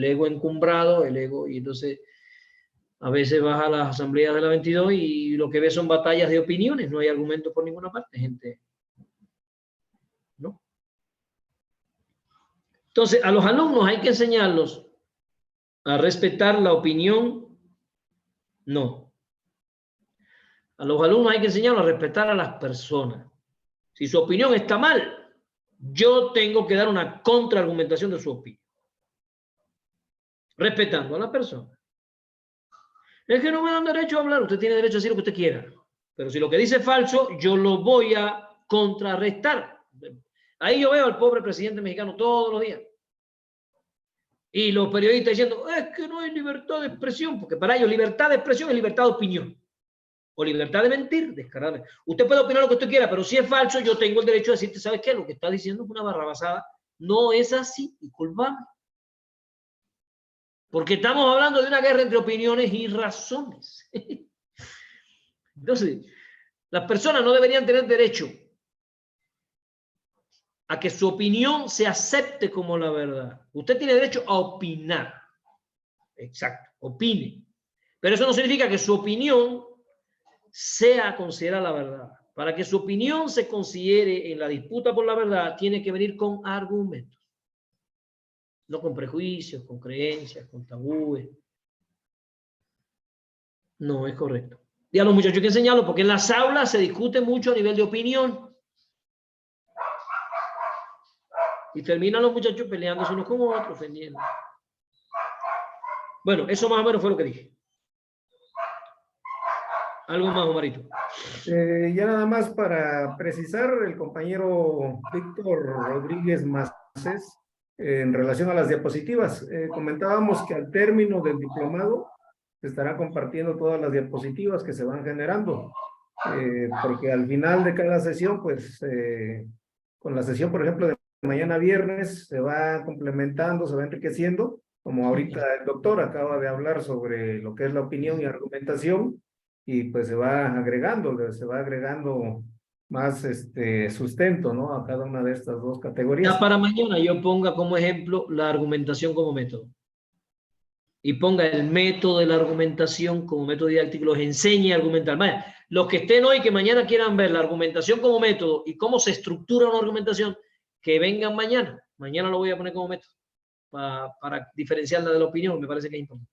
ego encumbrado, el ego, y entonces a veces vas a las asambleas de la 22 y lo que ves son batallas de opiniones, no hay argumentos por ninguna parte, gente. ¿No? Entonces, a los alumnos hay que enseñarlos a respetar la opinión, no. A los alumnos hay que enseñarlos a respetar a las personas. Si su opinión está mal, yo tengo que dar una contraargumentación de su opinión. Respetando a la persona. Es que no me dan derecho a hablar. Usted tiene derecho a decir lo que usted quiera. Pero si lo que dice es falso, yo lo voy a contrarrestar. Ahí yo veo al pobre presidente mexicano todos los días. Y los periodistas diciendo, es que no hay libertad de expresión, porque para ellos libertad de expresión es libertad de opinión. O libertad de mentir, descaradamente. Usted puede opinar lo que usted quiera, pero si es falso, yo tengo el derecho a decirte, ¿sabes qué? Lo que está diciendo es una barrabasada. No es así, disculpame. Porque estamos hablando de una guerra entre opiniones y razones. Entonces, las personas no deberían tener derecho a que su opinión se acepte como la verdad. Usted tiene derecho a opinar. Exacto, opine. Pero eso no significa que su opinión sea considerada la verdad. Para que su opinión se considere en la disputa por la verdad, tiene que venir con argumentos. No con prejuicios, con creencias, con tabúes. No es correcto. Y a los muchachos hay que enseñarlo, porque en las aulas se discute mucho a nivel de opinión. Y terminan los muchachos peleándose unos con otros, ofendiendo. Bueno, eso más o menos fue lo que dije. ¿Algo más, Omarito? Ya nada más para precisar, el compañero Víctor Rodríguez Macés En relación a las diapositivas, comentábamos que al término del diplomado se estará compartiendo todas las diapositivas que se van generando, porque al final de cada sesión, pues, con la sesión, por ejemplo, de mañana viernes, se va complementando, se va enriqueciendo, como ahorita el doctor acaba de hablar sobre lo que es la opinión y argumentación, y pues se va agregando más sustento, ¿no? A cada una de estas dos categorías. Ya para mañana yo ponga como ejemplo la argumentación como método. Y ponga el método de la argumentación como método didáctico, los enseñe a argumentar. Vaya, los que estén hoy, que mañana quieran ver la argumentación como método y cómo se estructura una argumentación, que vengan mañana. Mañana lo voy a poner como método para diferenciarla de la opinión, me parece que es importante.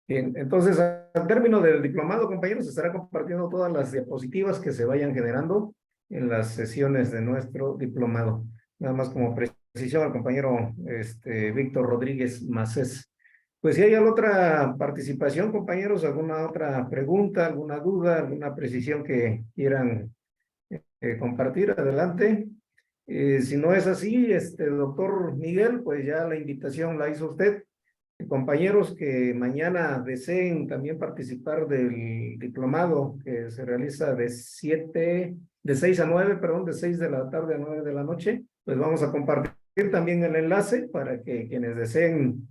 Bien, entonces al término del diplomado, compañeros, se estará compartiendo todas las diapositivas que se vayan generando en las sesiones de nuestro diplomado. Nada más como precisión al compañero Víctor Rodríguez Macés. Pues si hay alguna otra participación, compañeros, alguna otra pregunta, alguna duda, alguna precisión que quieran compartir, adelante. Si no es así, doctor Miguel, pues ya la invitación la hizo usted. Compañeros que mañana deseen también participar del diplomado que se realiza de 6 a 9, perdón, de 6 de la tarde a 9 de la noche, pues vamos a compartir también el enlace para que quienes deseen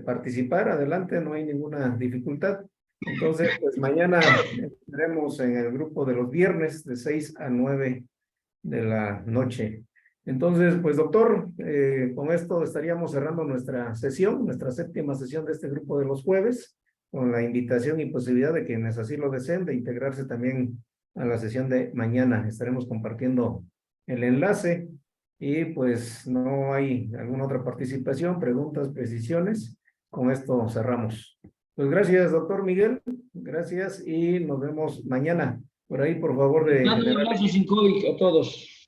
participar, adelante, no hay ninguna dificultad. Entonces, pues mañana estaremos en el grupo de los viernes de 6 a 9 de la noche. Entonces, pues doctor, con esto estaríamos cerrando nuestra sesión, nuestra 7ª sesión de este grupo de los jueves, con la invitación y posibilidad de quienes así lo deseen de integrarse también a la sesión de mañana. Estaremos compartiendo el enlace y pues no hay alguna otra participación, preguntas, precisiones. Con esto cerramos. Pues gracias, doctor Miguel, gracias y nos vemos mañana. Por ahí, por favor, a todos.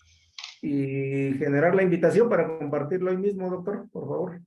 y generar la invitación para compartirlo hoy mismo, doctor, por favor.